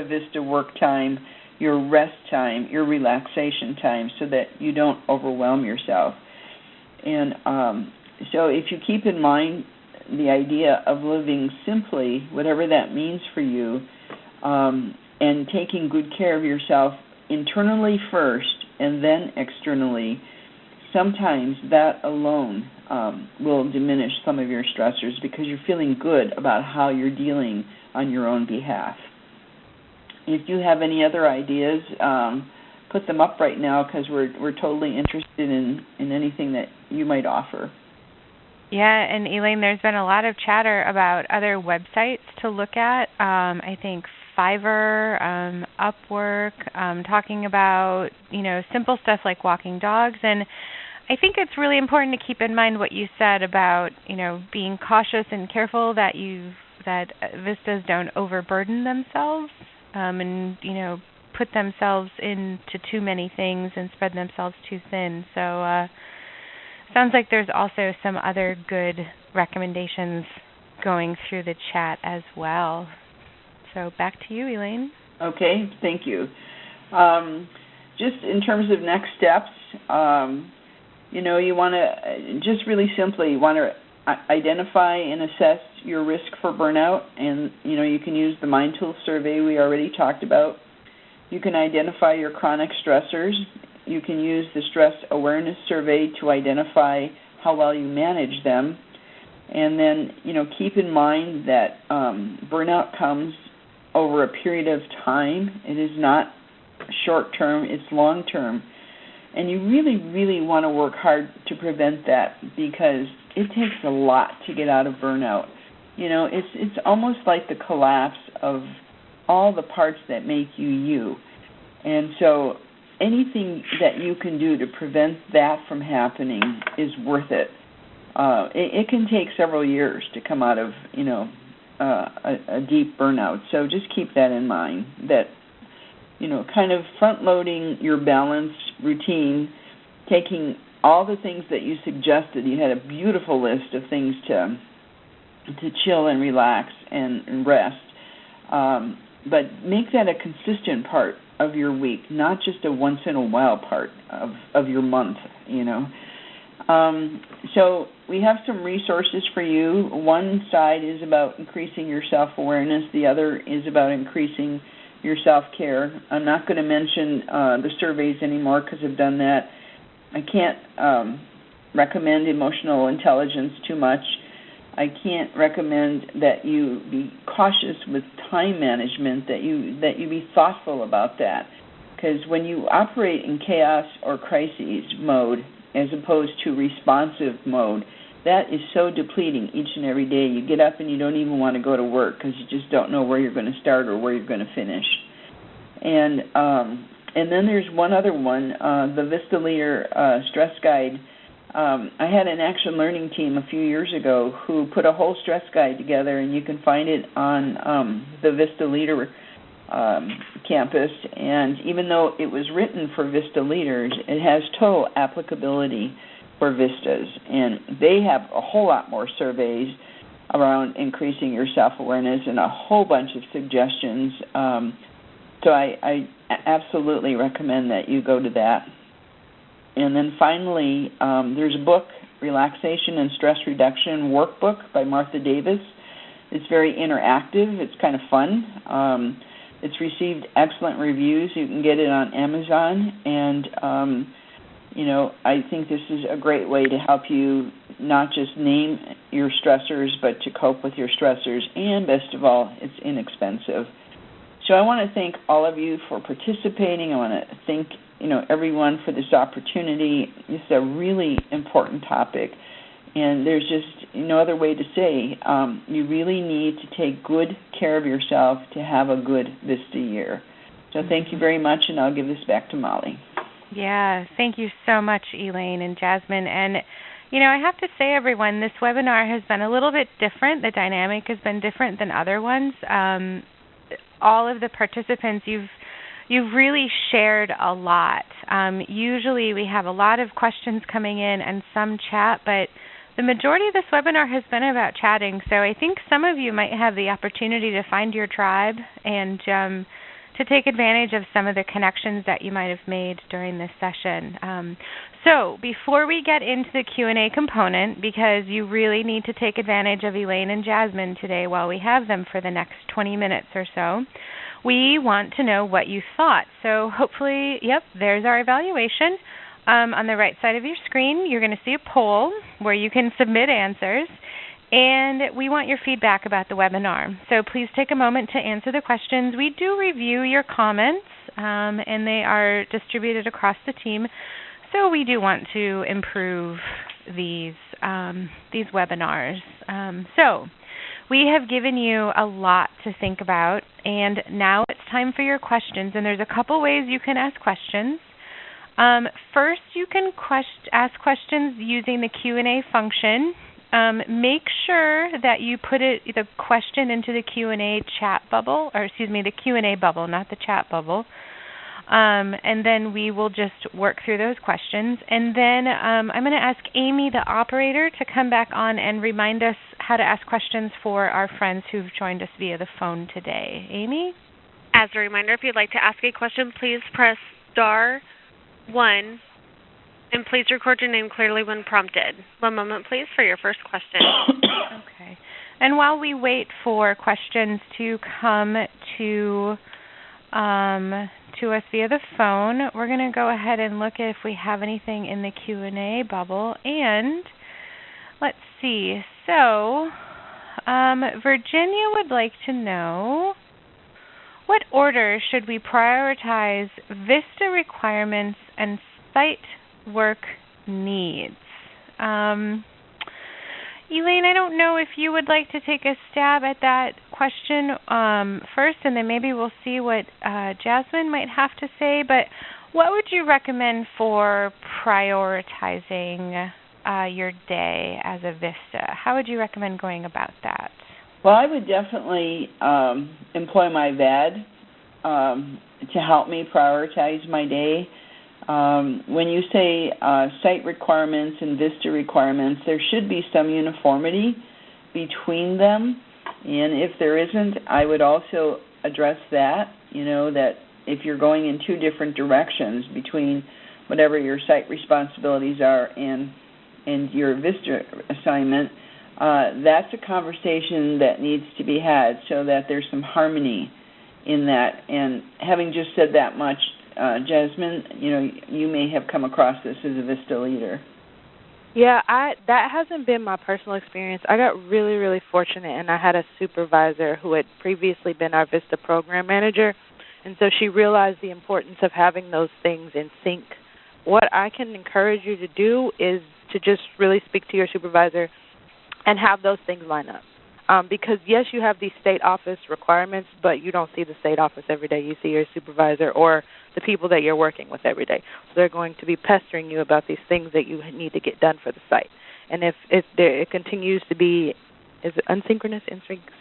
Vista work time, your rest time, your relaxation time, so that you don't overwhelm yourself? And so if you keep in mind the idea of living simply, whatever that means for you, and taking good care of yourself internally first and then externally, sometimes that alone will diminish some of your stressors because you're feeling good about how you're dealing on your own behalf. If you have any other ideas, put them up right now because we're totally interested in anything that you might offer. Yeah, and Elaine, there's been a lot of chatter about other websites to look at. I think Fiverr, Upwork, talking about, simple stuff like walking dogs. And I think it's really important to keep in mind what you said about, being cautious and careful that Vistas don't overburden themselves and, put themselves into too many things and spread themselves too thin. So sounds like there's also some other good recommendations going through the chat as well. So back to you, Elaine. Okay, thank you. Just in terms of next steps, you want to just really simply identify and assess your risk for burnout, and you can use the Mind Tool survey we already talked about. You can identify your chronic stressors. You can use the stress awareness survey to identify how well you manage them, and then keep in mind that burnout comes over a period of time. It is not short term, it's long term. And you really, really want to work hard to prevent that because it takes a lot to get out of burnout. It's almost like the collapse of all the parts that make you you. And so anything that you can do to prevent that from happening is worth it. It can take several years to come out of, a deep burnout. So just keep that in mind, that, kind of front-loading your balance routine, taking all the things that you suggested. You had a beautiful list of things to chill and relax and rest. But make that a consistent part of your week, not just a once-in-a-while part of your month, So we have some resources for you. One side is about increasing your self-awareness. The other is about increasing your self-care. I'm not going to mention the surveys anymore because I've done that. I can't recommend emotional intelligence too much. I can't recommend that you be cautious with time management, that you be thoughtful about that. Because when you operate in chaos or crises mode as opposed to responsive mode, that is so depleting each and every day. You get up and you don't even want to go to work because you just don't know where you're going to start or where you're going to finish. And then there's one other one, the Vista Leader Stress Guide. I had an Action Learning team a few years ago who put a whole stress guide together, and you can find it on the Vista Leader campus. And even though it was written for Vista leaders, it has total applicability for Vistas. And they have a whole lot more surveys around increasing your self-awareness and a whole bunch of suggestions. So I absolutely recommend that you go to that. And then finally, there's a book, Relaxation and Stress Reduction Workbook by Martha Davis. It's very interactive. It's kind of fun. It's received excellent reviews. You can get it on Amazon. And, I think this is a great way to help you not just name your stressors, but to cope with your stressors. And best of all, it's inexpensive. So I want to thank all of you for participating. I want to thank everyone for this opportunity. This is a really important topic, and there's just no other way to say you really need to take good care of yourself to have a good VISTA year. So thank you very much, and I'll give this back to Molly. Yeah, thank you so much, Elaine and Jasmine. And, I have to say, everyone, this webinar has been a little bit different. The dynamic has been different than other ones. All of the participants, you've really shared a lot. Usually we have a lot of questions coming in and some chat, but the majority of this webinar has been about chatting. So I think some of you might have the opportunity to find your tribe and to take advantage of some of the connections that you might have made during this session. So before we get into the Q&A component, because you really need to take advantage of Elaine and Jasmine today while we have them for the next 20 minutes or so, we want to know what you thought. So hopefully, there's our evaluation. On the right side of your screen, you're going to see a poll where you can submit answers. And we want your feedback about the webinar. So please take a moment to answer the questions. We do review your comments, and they are distributed across the team. So we do want to improve these webinars. So we have given you a lot to think about, and now it's time for your questions. And there's a couple ways you can ask questions. First, you can ask questions using the Q&A function. Make sure that you put the question into the Q&A chat bubble, the Q&A bubble, not the chat bubble. And then we will just work through those questions. And then I'm going to ask Amy, the operator, to come back on and remind us how to ask questions for our friends who've joined us via the phone today. Amy? As a reminder, if you'd like to ask a question, please press *1. And please record your name clearly when prompted. One moment, please, for your first question. Okay. And while we wait for questions to come to us via the phone, we're going to go ahead and look if we have anything in the Q&A bubble. And let's see. So Virginia would like to know, what order should we prioritize VISTA requirements and site work needs? Elaine, I don't know if you would like to take a stab at that question first, and then maybe we'll see what Jasmine might have to say. But what would you recommend for prioritizing your day as a VISTA? How would you recommend going about that? Well, I would definitely employ my VAD to help me prioritize my day. When you say site requirements and VISTA requirements, there should be some uniformity between them. And if there isn't, I would also address that, that if you're going in two different directions between whatever your site responsibilities are and your VISTA assignment, that's a conversation that needs to be had so that there's some harmony in that. And having just said that much, Jasmine, you may have come across this as a VISTA leader. Yeah, that hasn't been my personal experience. I got really, really fortunate, and I had a supervisor who had previously been our VISTA program manager, and so she realized the importance of having those things in sync. What I can encourage you to do is to just really speak to your supervisor and have those things line up. Because, yes, you have these state office requirements, but you don't see the state office every day. You see your supervisor or the people that you're working with every day. So they're going to be pestering you about these things that you need to get done for the site. And if it continues to be, is it unsynchronous,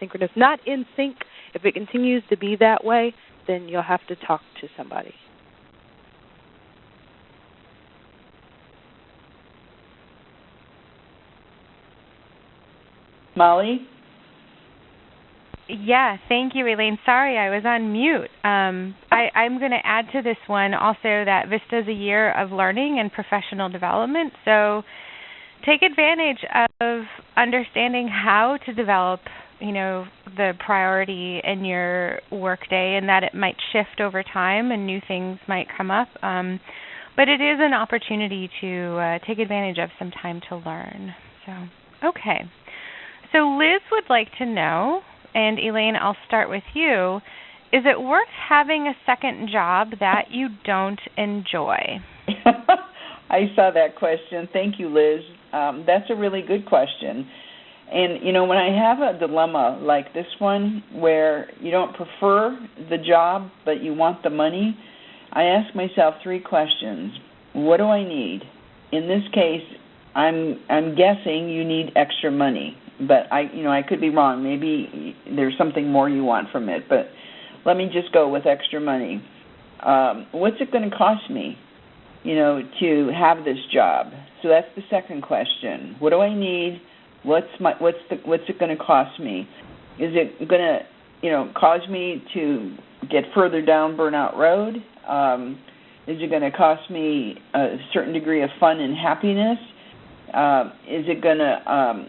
synchronous, not in sync, if it continues to be that way, then you'll have to talk to somebody. Molly? Yeah, thank you, Elaine. Sorry, I was on mute. I'm going to add to this one also that VISTA is a year of learning and professional development, so take advantage of understanding how to develop, the priority in your workday, and that it might shift over time and new things might come up. But it is an opportunity to take advantage of some time to learn. So, okay. So Liz would like to know, and Elaine, I'll start with you, is it worth having a second job that you don't enjoy? I saw that question. Thank you, Liz. That's a really good question. And, when I have a dilemma like this one where you don't prefer the job but you want the money, I ask myself 3 questions. What do I need? In this case, I'm guessing you need extra money, but I could be wrong. Maybe there's something more you want from it, but let me just go with extra money. What's it going to cost me, to have this job? So that's the second question. What do I need? What's it going to cost me? Is it going to, cause me to get further down Burnout Road? Is it going to cost me a certain degree of fun and happiness? Is it going to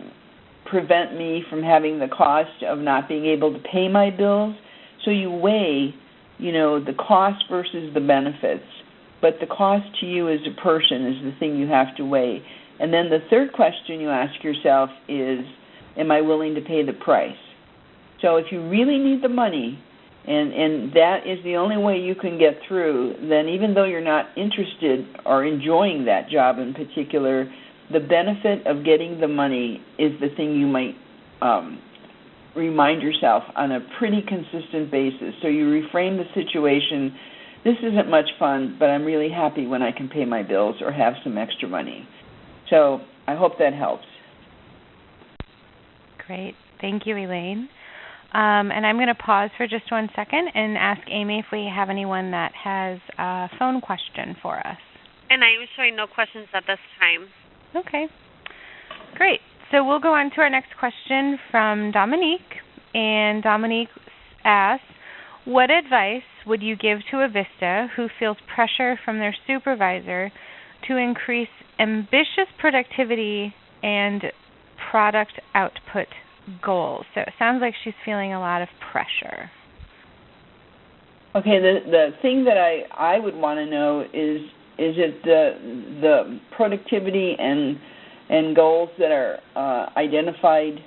prevent me from having the cost of not being able to pay my bills? So you weigh, the cost versus the benefits. But the cost to you as a person is the thing you have to weigh. And then the third question you ask yourself is, am I willing to pay the price? So if you really need the money, and that is the only way you can get through, then even though you're not interested or enjoying that job in particular, the benefit of getting the money is the thing you might remind yourself on a pretty consistent basis. So you reframe the situation, this isn't much fun, but I'm really happy when I can pay my bills or have some extra money. So I hope that helps. Great. Thank you, Elaine. And I'm going to pause for just 1 second and ask Amy if we have anyone that has a phone question for us. And I am showing no questions at this time. Okay. Great. So we'll go on to our next question from Dominique. And Dominique asks, what advice would you give to a VISTA who feels pressure from their supervisor to increase ambitious productivity and product output goals? So it sounds like she's feeling a lot of pressure. Okay, the thing that I would want to know is it the productivity and goals that are identified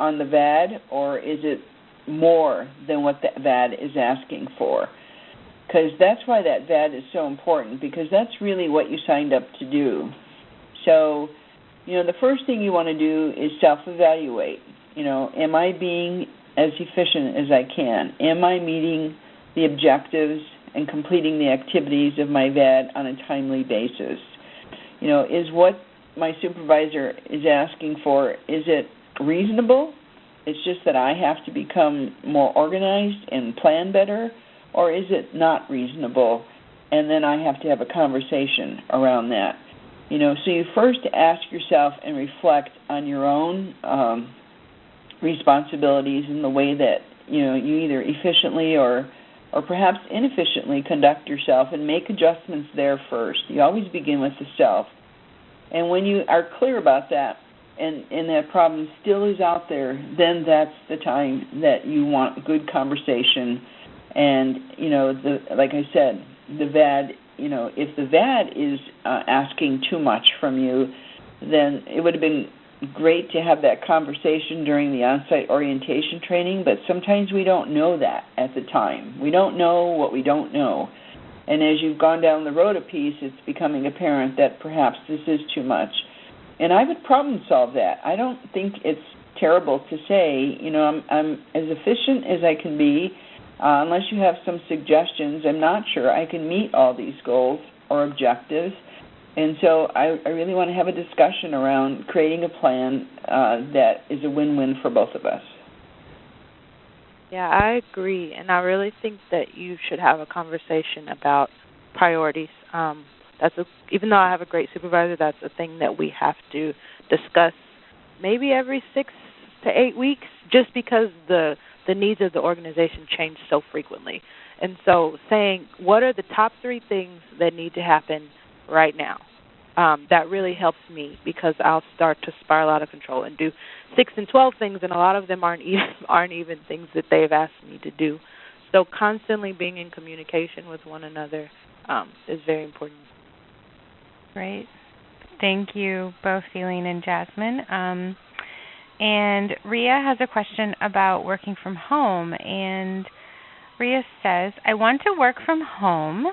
on the VAD, or is it more than what the VAD is asking for? Because that's why that VAD is so important, because that's really what you signed up to do. So, the first thing you want to do is self-evaluate. Am I being as efficient as I can? Am I meeting the objectives and completing the activities of my VAD on a timely basis? Is what my supervisor is asking for, is it reasonable? It's just that I have to become more organized and plan better, or is it not reasonable? And then I have to have a conversation around that. So you first ask yourself and reflect on your own responsibilities in the way that, you either efficiently or perhaps inefficiently conduct yourself, and make adjustments there first. You always begin with the self. And when you are clear about that, and that problem still is out there, then that's the time that you want good conversation. And, like I said, the VAD, if the VAD is asking too much from you, then it would have been great to have that conversation during the on-site orientation training, but sometimes we don't know that at the time. We don't know what we don't know. And as you've gone down the road a piece, it's becoming apparent that perhaps this is too much. And I would problem solve that. I don't think it's terrible to say, I'm as efficient as I can be. Unless you have some suggestions, I'm not sure I can meet all these goals or objectives. And so I really want to have a discussion around creating a plan that is a win-win for both of us. Yeah, I agree, and I really think that you should have a conversation about priorities. Even though I have a great supervisor, that's a thing that we have to discuss maybe every 6 to 8 weeks, just because the needs of the organization change so frequently. And so saying, what are the top 3 things that need to happen right now? That really helps me, because I'll start to spiral out of control and do 6 and 12 things, and a lot of them aren't even things that they've asked me to do. So constantly being in communication with one another is very important. Great. Thank you both, Elaine and Jasmine. And Rhea has a question about working from home. And Rhea says, I want to work from home,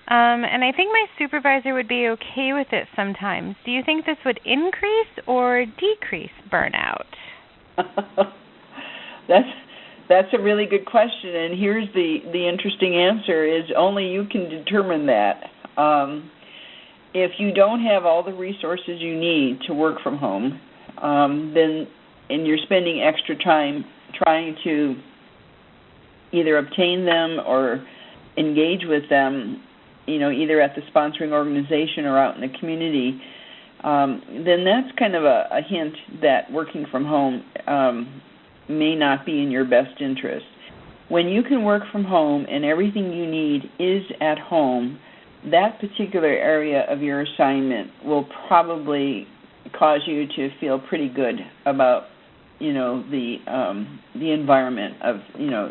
and I think my supervisor would be okay with it sometimes. Do you think this would increase or decrease burnout? That's a really good question, and here's the interesting answer is only you can determine that. If you don't have all the resources you need to work from home, then and you're spending extra time trying to either obtain them or engage with them, either at the sponsoring organization or out in the community, then that's kind of a hint that working from home may not be in your best interest. When you can work from home and everything you need is at home, that particular area of your assignment will probably cause you to feel pretty good about, the environment of,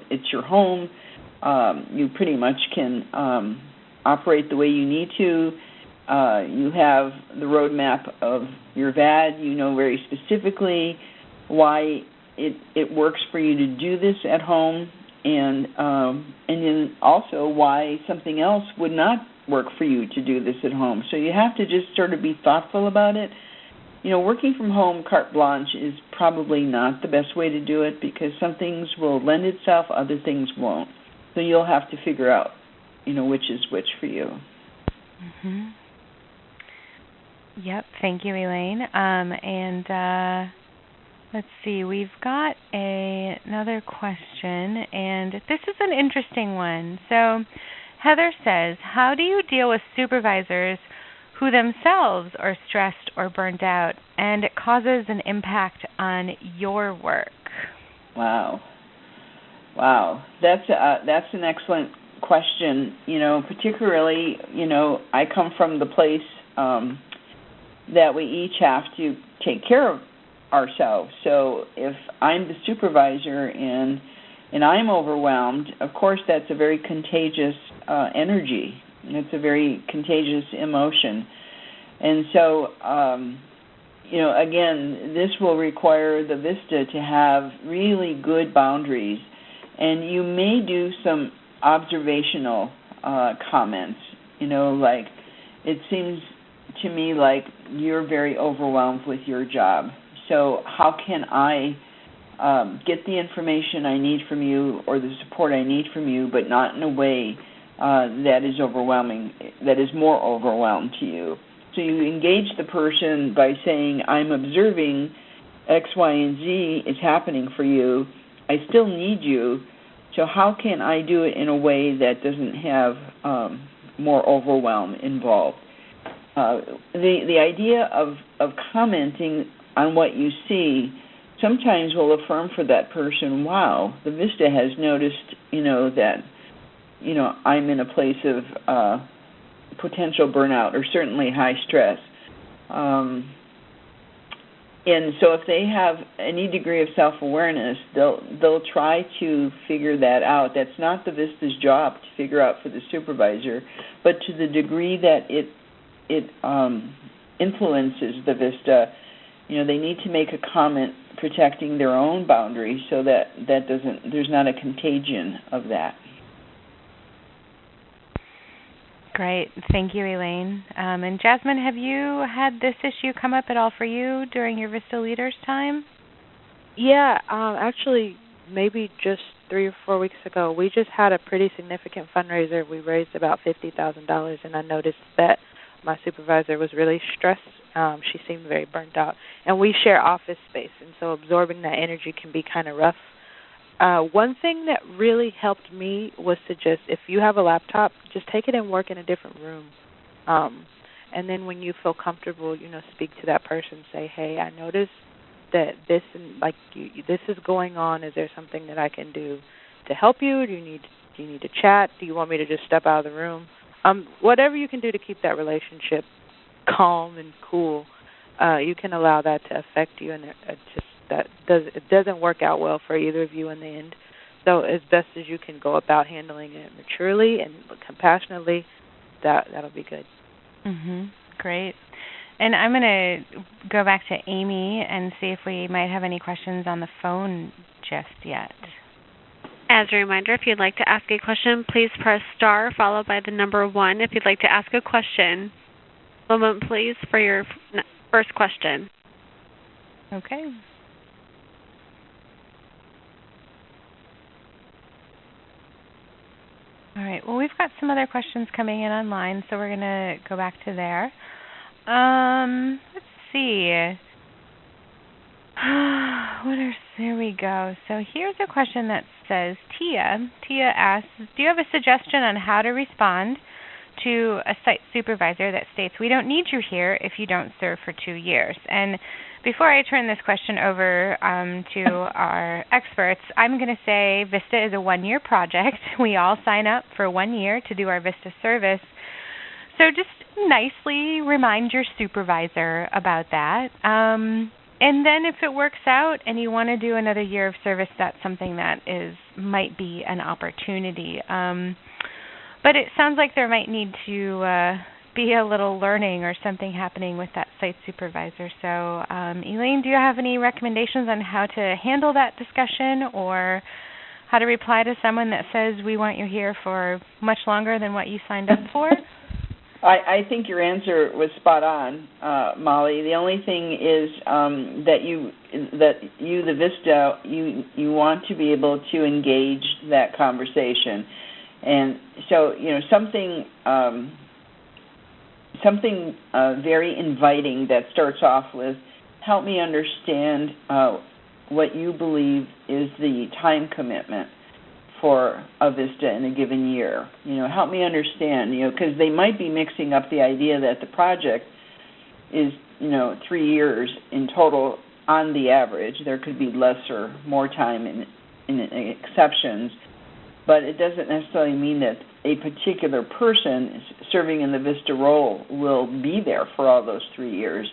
it's your home. You pretty much can operate the way you need to. You have the roadmap of your VAD. You know very specifically why it works for you to do this at home, and then also why something else would not work for you to do this at home. So you have to just sort of be thoughtful about it. Working from home carte blanche is probably not the best way to do it because some things will lend itself, other things won't. So you'll have to figure out, which is which for you. Mm-hmm. Yep, thank you, Elaine. And let's see, we've got another question, and this is an interesting one. So Heather says, how do you deal with supervisors who themselves are stressed or burned out, and it causes an impact on your work? Wow, that's an excellent question. Particularly, I come from the place that we each have to take care of ourselves. So if I'm the supervisor and I'm overwhelmed, of course that's a very contagious energy. It's a very contagious emotion. And so, again, this will require the VISTA to have really good boundaries. And you may do some observational comments, like it seems to me like you're very overwhelmed with your job. So how can I get the information I need from you or the support I need from you, but not in a way that is overwhelming, that is more overwhelmed to you? So you engage the person by saying, I'm observing X, Y, and Z is happening for you. I still need you. So how can I do it in a way that doesn't have more overwhelm involved? The idea of commenting on what you see sometimes will affirm for that person, wow, the VISTA has noticed, that, I'm in a place of potential burnout or certainly high stress. And so if they have any degree of self-awareness, they'll try to figure that out. That's not the VISTA's job to figure out for the supervisor, but to the degree that it influences the VISTA, they need to make a comment protecting their own boundaries so that there's not a contagion of that. Great. Thank you, Elaine. And Jasmine, have you had this issue come up at all for you during your VISTA Leaders time? Yeah, actually, maybe just 3 or 4 weeks ago, we just had a pretty significant fundraiser. We raised about $50,000, and I noticed that my supervisor was really stressed. She seemed very burnt out. And we share office space, and so absorbing that energy can be kind of rough. One thing that really helped me was to just, if you have a laptop, just take it and work in a different room. And then when you feel comfortable, speak to that person. Say, hey, I noticed that this is going on. Is there something that I can do to help you? Do you need to chat? Do you want me to just step out of the room? Whatever you can do to keep that relationship calm and cool, you can allow that to affect you, and it doesn't work out well for either of you in the end. So as best as you can go about handling it maturely and compassionately, that'll be good. Great. And I'm going to go back to Amy and see if we might have any questions on the phone just yet. As a reminder, if you'd like to ask a question, please press star followed by the number 1 if you'd like to ask a question. One moment, please, for your first question. Okay. All right. Well, we've got some other questions coming in online, so we're going to go back to there. Let's see. There we go. So here's a question that says, Tia asks, do you have a suggestion on how to respond to a site supervisor that states, we don't need you here if you don't serve for 2 years? And before I turn this question over to our experts, I'm going to say VISTA is a 1-year project. We all sign up for 1 year to do our VISTA service. So just nicely remind your supervisor about that. And then if it works out and you want to do another year of service, that's something that might be an opportunity. But it sounds like there might need to be a little learning or something happening with that site supervisor. So Elaine, do you have any recommendations on how to handle that discussion or how to reply to someone that says we want you here for much longer than what you signed up for? I think your answer was spot on, Molly. The only thing is that you, the VISTA, you want to be able to engage that conversation, and so something very inviting that starts off with, help me understand what you believe is the time commitment for a VISTA in a given year. Help me understand, because they might be mixing up the idea that the project is, 3 years in total on the average. There could be less or more time in exceptions, but it doesn't necessarily mean that a particular person serving in the VISTA role will be there for all those 3 years.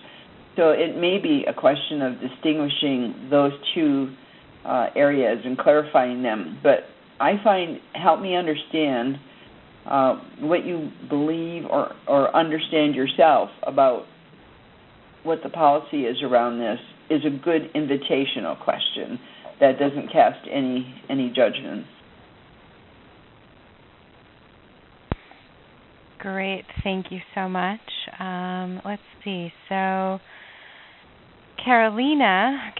So it may be a question of distinguishing those two areas and clarifying them. But I find, help me understand what you believe or understand yourself about what the policy is around this is a good invitational question that doesn't cast any judgments. Great. Thank you so much. Let's see. So Carolina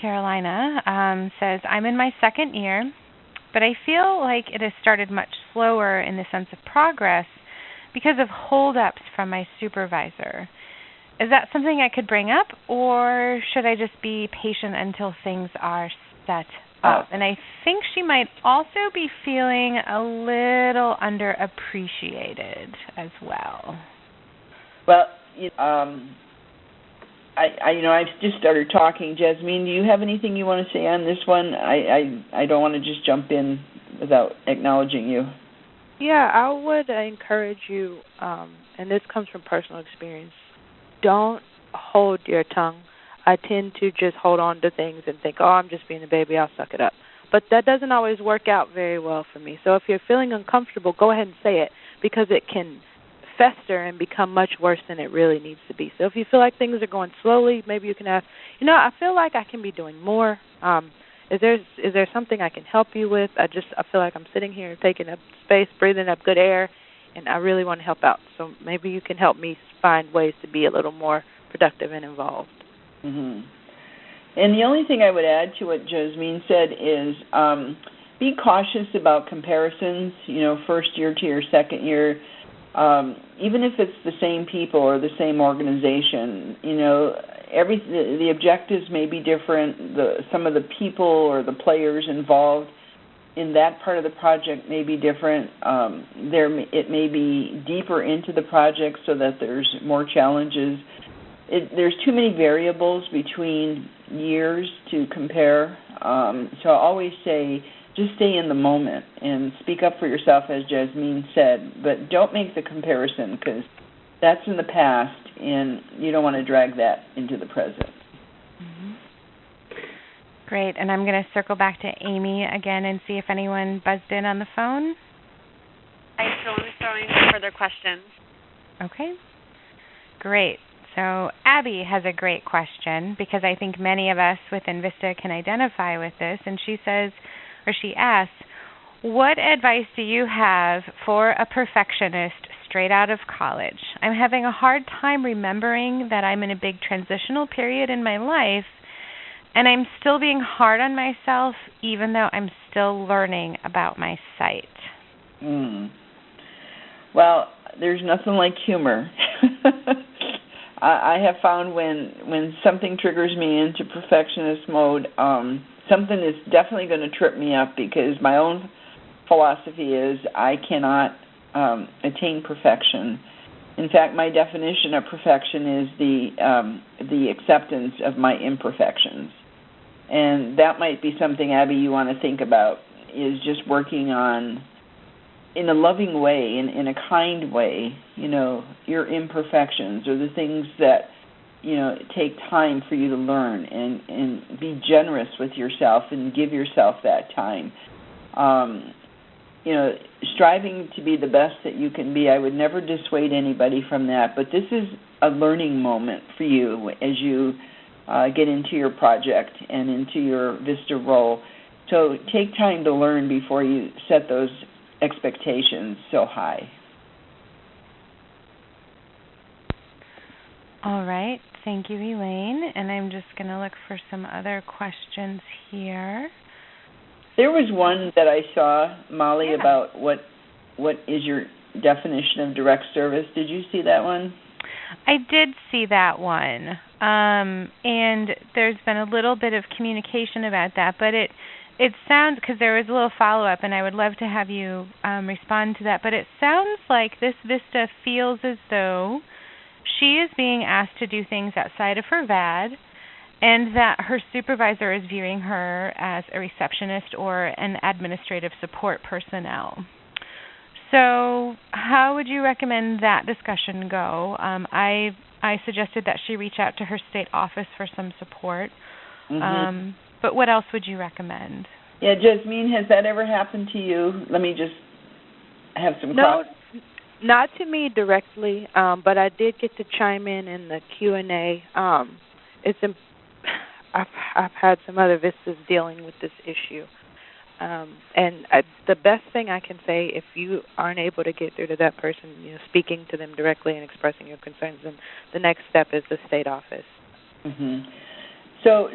says, I'm in my 2nd year, but I feel like it has started much slower in the sense of progress because of holdups from my supervisor. Is that something I could bring up, or should I just be patient until things are set up? And I think she might also be feeling a little underappreciated as well. Well, I've just started talking. Jasmine, do you have anything you want to say on this one? I don't want to just jump in without acknowledging you. Yeah, I would encourage you, and this comes from personal experience, don't hold your tongue. I tend to just hold on to things and think, I'm just being a baby, I'll suck it up. But that doesn't always work out very well for me. So if you're feeling uncomfortable, go ahead and say it, because it can fester and become much worse than it really needs to be. So if you feel like things are going slowly, maybe you can ask, I feel like I can be doing more. Is there something I can help you with? I feel like I'm sitting here taking up space, breathing up good air, and I really want to help out. So maybe you can help me find ways to be a little more productive and involved. Mm-hmm. And the only thing I would add to what Jasmine said is be cautious about comparisons, first year to your second year. Even if it's the same people or the same organization, the objectives may be different. Some of the people or the players involved in that part of the project may be different. It may be deeper into the project so that there's more challenges. There's too many variables between years to compare. So I always say, just stay in the moment and speak up for yourself, as Jasmine said, but don't make the comparison, because that's in the past, and you don't want to drag that into the present. Mm-hmm. Great, and I'm going to circle back to Amy again and see if anyone buzzed in on the phone. I still am throwing no further questions. Okay, great. So Abby has a great question, because I think many of us within VISTA can identify with this, and she says, or she asks, What advice do you have for a perfectionist straight out of college? I'm having a hard time remembering that I'm in a big transitional period in my life, and I'm still being hard on myself even though I'm still learning about my site. Well, there's nothing like humor. I have found when something triggers me into perfectionist mode, something is definitely going to trip me up, because my own philosophy is I cannot attain perfection. In fact, my definition of perfection is the acceptance of my imperfections. And that might be something, Abby, you want to think about, is just working on, in a loving way, in a kind way, your imperfections, or the things that, take time for you to learn, and be generous with yourself and give yourself that time. Striving to be the best that you can be, I would never dissuade anybody from that, but this is a learning moment for you as you get into your project and into your VISTA role. So take time to learn before you set those expectations so high. All right. Thank you, Elaine. And I'm just going to look for some other questions here. There was one that I saw, Molly, about what is your definition of direct service. Did you see that one? I did see that one. And there's been a little bit of communication about that, but it sounds, because there was a little follow-up, and I would love to have you respond to that, but it sounds like this VISTA feels as though she is being asked to do things outside of her VAD, and that her supervisor is viewing her as a receptionist or an administrative support personnel. So how would you recommend that discussion go? I suggested that she reach out to her state office for some support. But what else would you recommend? Yeah, Jasmine, has that ever happened to you? Let me just have some No, not to me directly, but I did get to chime in the Q&A. I've had some other VISTAs dealing with this issue. The best thing I can say, if you aren't able to get through to that person, speaking to them directly and expressing your concerns, then the next step is the state office. So,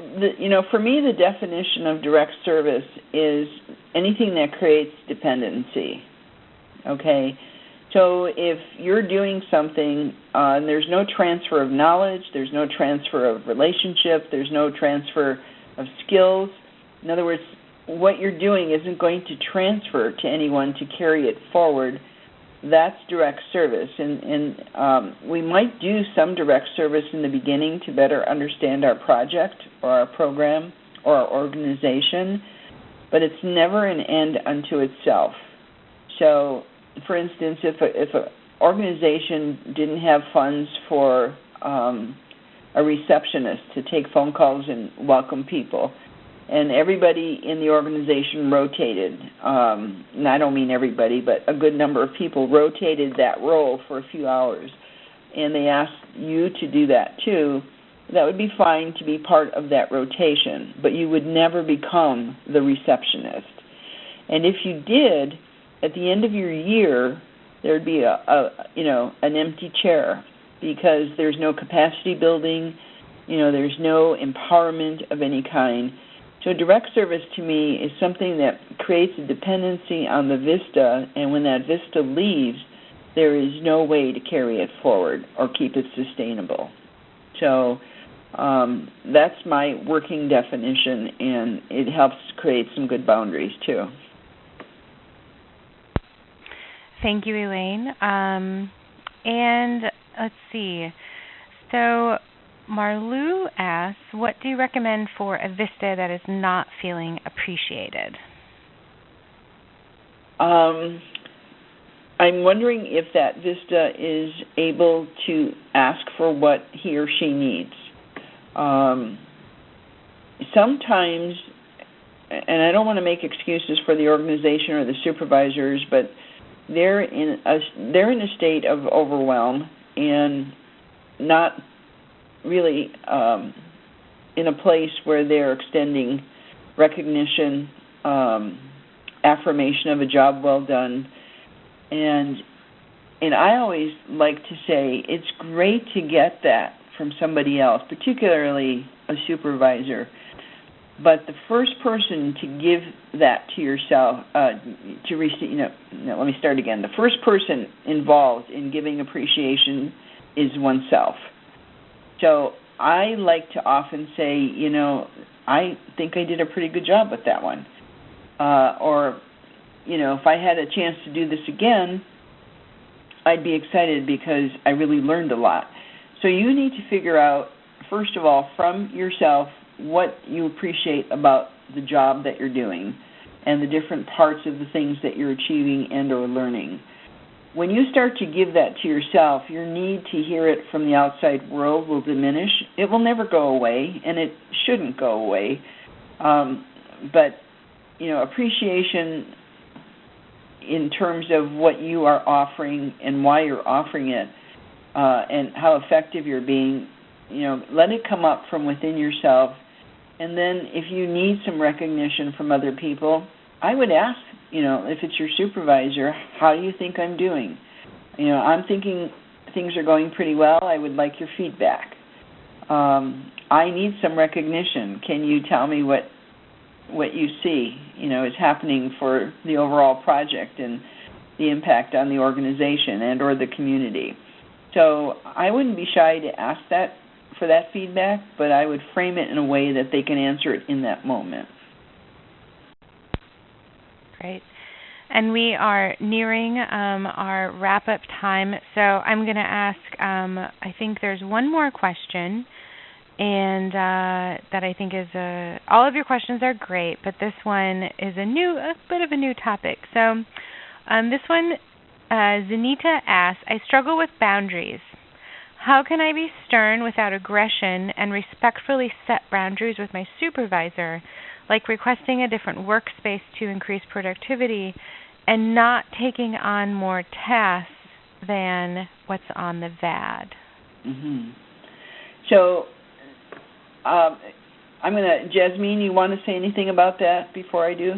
for me, the definition of direct service is anything that creates dependency, okay? So if you're doing something and there's no transfer of knowledge, there's no transfer of relationship, there's no transfer of skills, in other words, what you're doing isn't going to transfer to anyone to carry it forward, that's direct service. And we might do some direct service in the beginning to better understand our project or our program or our organization, but it's never an end unto itself. So, for instance, if an organization didn't have funds for a receptionist to take phone calls and welcome people, and everybody in the organization rotated, and I don't mean everybody, but a good number of people rotated that role for a few hours, and they asked you to do that too, that would be fine to be part of that rotation, but you would never become the receptionist. And if you did, at the end of your year, there'd be an empty chair, because there's no capacity building, there's no empowerment of any kind. So direct service to me is something that creates a dependency on the VISTA, and when that VISTA leaves, there is no way to carry it forward or keep it sustainable. So that's my working definition, and it helps create some good boundaries too. Thank you, Elaine. And let's see. So Marlou asks, what do you recommend for a VISTA that is not feeling appreciated? I'm wondering if that VISTA is able to ask for what he or she needs. Sometimes, and I don't want to make excuses for the organization or the supervisors, but they're in a state of overwhelm and not really in a place where they're extending recognition affirmation of a job well done. And I always like to say it's great to get that from somebody else, particularly a supervisor. But the first person to give that to yourself, to receive, let me start again. The first person involved in giving appreciation is oneself. So I like to often say, I think I did a pretty good job with that one. Or, if I had a chance to do this again, I'd be excited because I really learned a lot. So you need to figure out, first of all, from yourself, what you appreciate about the job that you're doing and the different parts of the things that you're achieving and or learning. When you start to give that to yourself, your need to hear it from the outside world will diminish. It will never go away, and it shouldn't go away. But appreciation in terms of what you are offering and why you're offering it and how effective you're being, let it come up from within yourself. And then if you need some recognition from other people, I would ask, if it's your supervisor, how do you think I'm doing? I'm thinking things are going pretty well. I would like your feedback. I need some recognition. Can you tell me what you see, is happening for the overall project and the impact on the organization and or the community? So I wouldn't be shy to ask that for that feedback, but I would frame it in a way that they can answer it in that moment. Great. And we are nearing our wrap-up time, so I'm going to ask, I think there's one more question, and that I think is all of your questions are great, but this one is a bit of a new topic. So this one, Zanita asks, I struggle with boundaries. How can I be stern without aggression and respectfully set boundaries with my supervisor, like requesting a different workspace to increase productivity and not taking on more tasks than what's on the VAD? Mm-hmm. So I'm going to, Jasmine, you want to say anything about that before I do?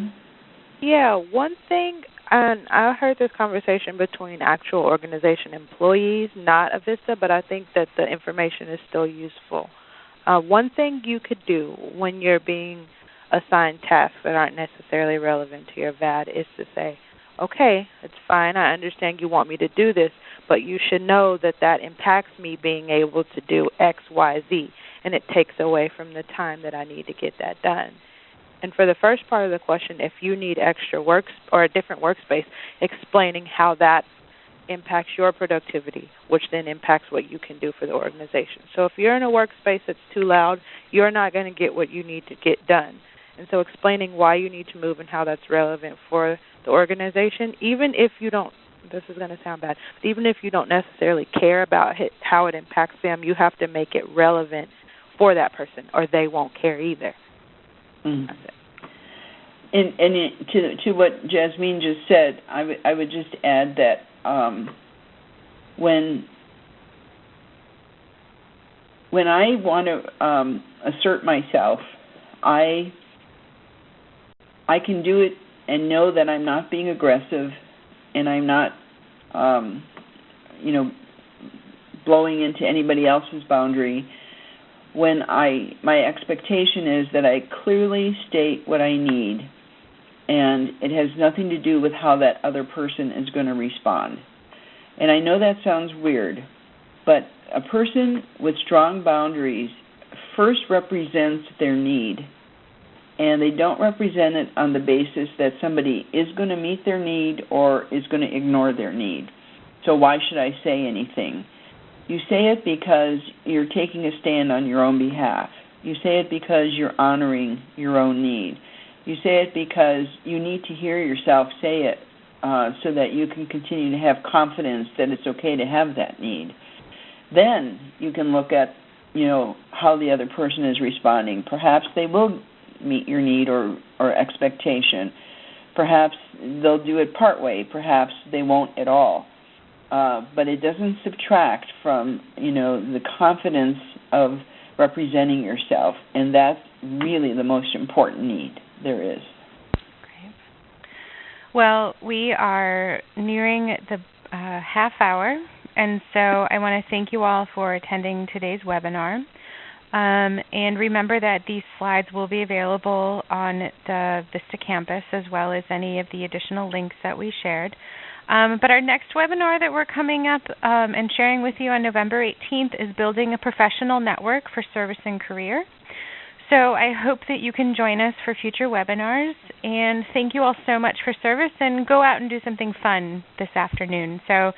Yeah, one thing, and I heard this conversation between actual organization employees, not Avista, but I think that the information is still useful. One thing you could do when you're being assigned tasks that aren't necessarily relevant to your VAD is to say, okay, it's fine, I understand you want me to do this, but you should know that that impacts me being able to do X, Y, Z, and it takes away from the time that I need to get that done. And for the first part of the question, if you need extra work or a different workspace, explaining how that impacts your productivity, which then impacts what you can do for the organization. So if you're in a workspace that's too loud, you're not going to get what you need to get done. And so explaining why you need to move and how that's relevant for the organization, even if you don't, this is going to sound bad, but even if you don't necessarily care about how it impacts them, you have to make it relevant for that person, or they won't care either. Mm. That's it. And to what Jasmine just said, I would just add that when I want to assert myself, I can do it and know that I'm not being aggressive and I'm not, blowing into anybody else's boundary. When my expectation is that I clearly state what I need, and it has nothing to do with how that other person is going to respond. And I know that sounds weird, but a person with strong boundaries first represents their need, and they don't represent it on the basis that somebody is going to meet their need or is going to ignore their need. So why should I say anything? You say it because you're taking a stand on your own behalf. You say it because you're honoring your own need. You say it because you need to hear yourself say it so that you can continue to have confidence that it's okay to have that need. Then you can look at, how the other person is responding. Perhaps they will meet your need or expectation. Perhaps they'll do it part way. Perhaps they won't at all. But it doesn't subtract from, the confidence of representing yourself, and that's really the most important need there is. Great. Well, we are nearing the half hour, and so I want to thank you all for attending today's webinar. And remember that these slides will be available on the Vista campus as well as any of the additional links that we shared. But our next webinar that we're coming up and sharing with you on November 18th is Building a Professional Network for Service and Career. So I hope that you can join us for future webinars. And thank you all so much for service, and go out and do something fun this afternoon. So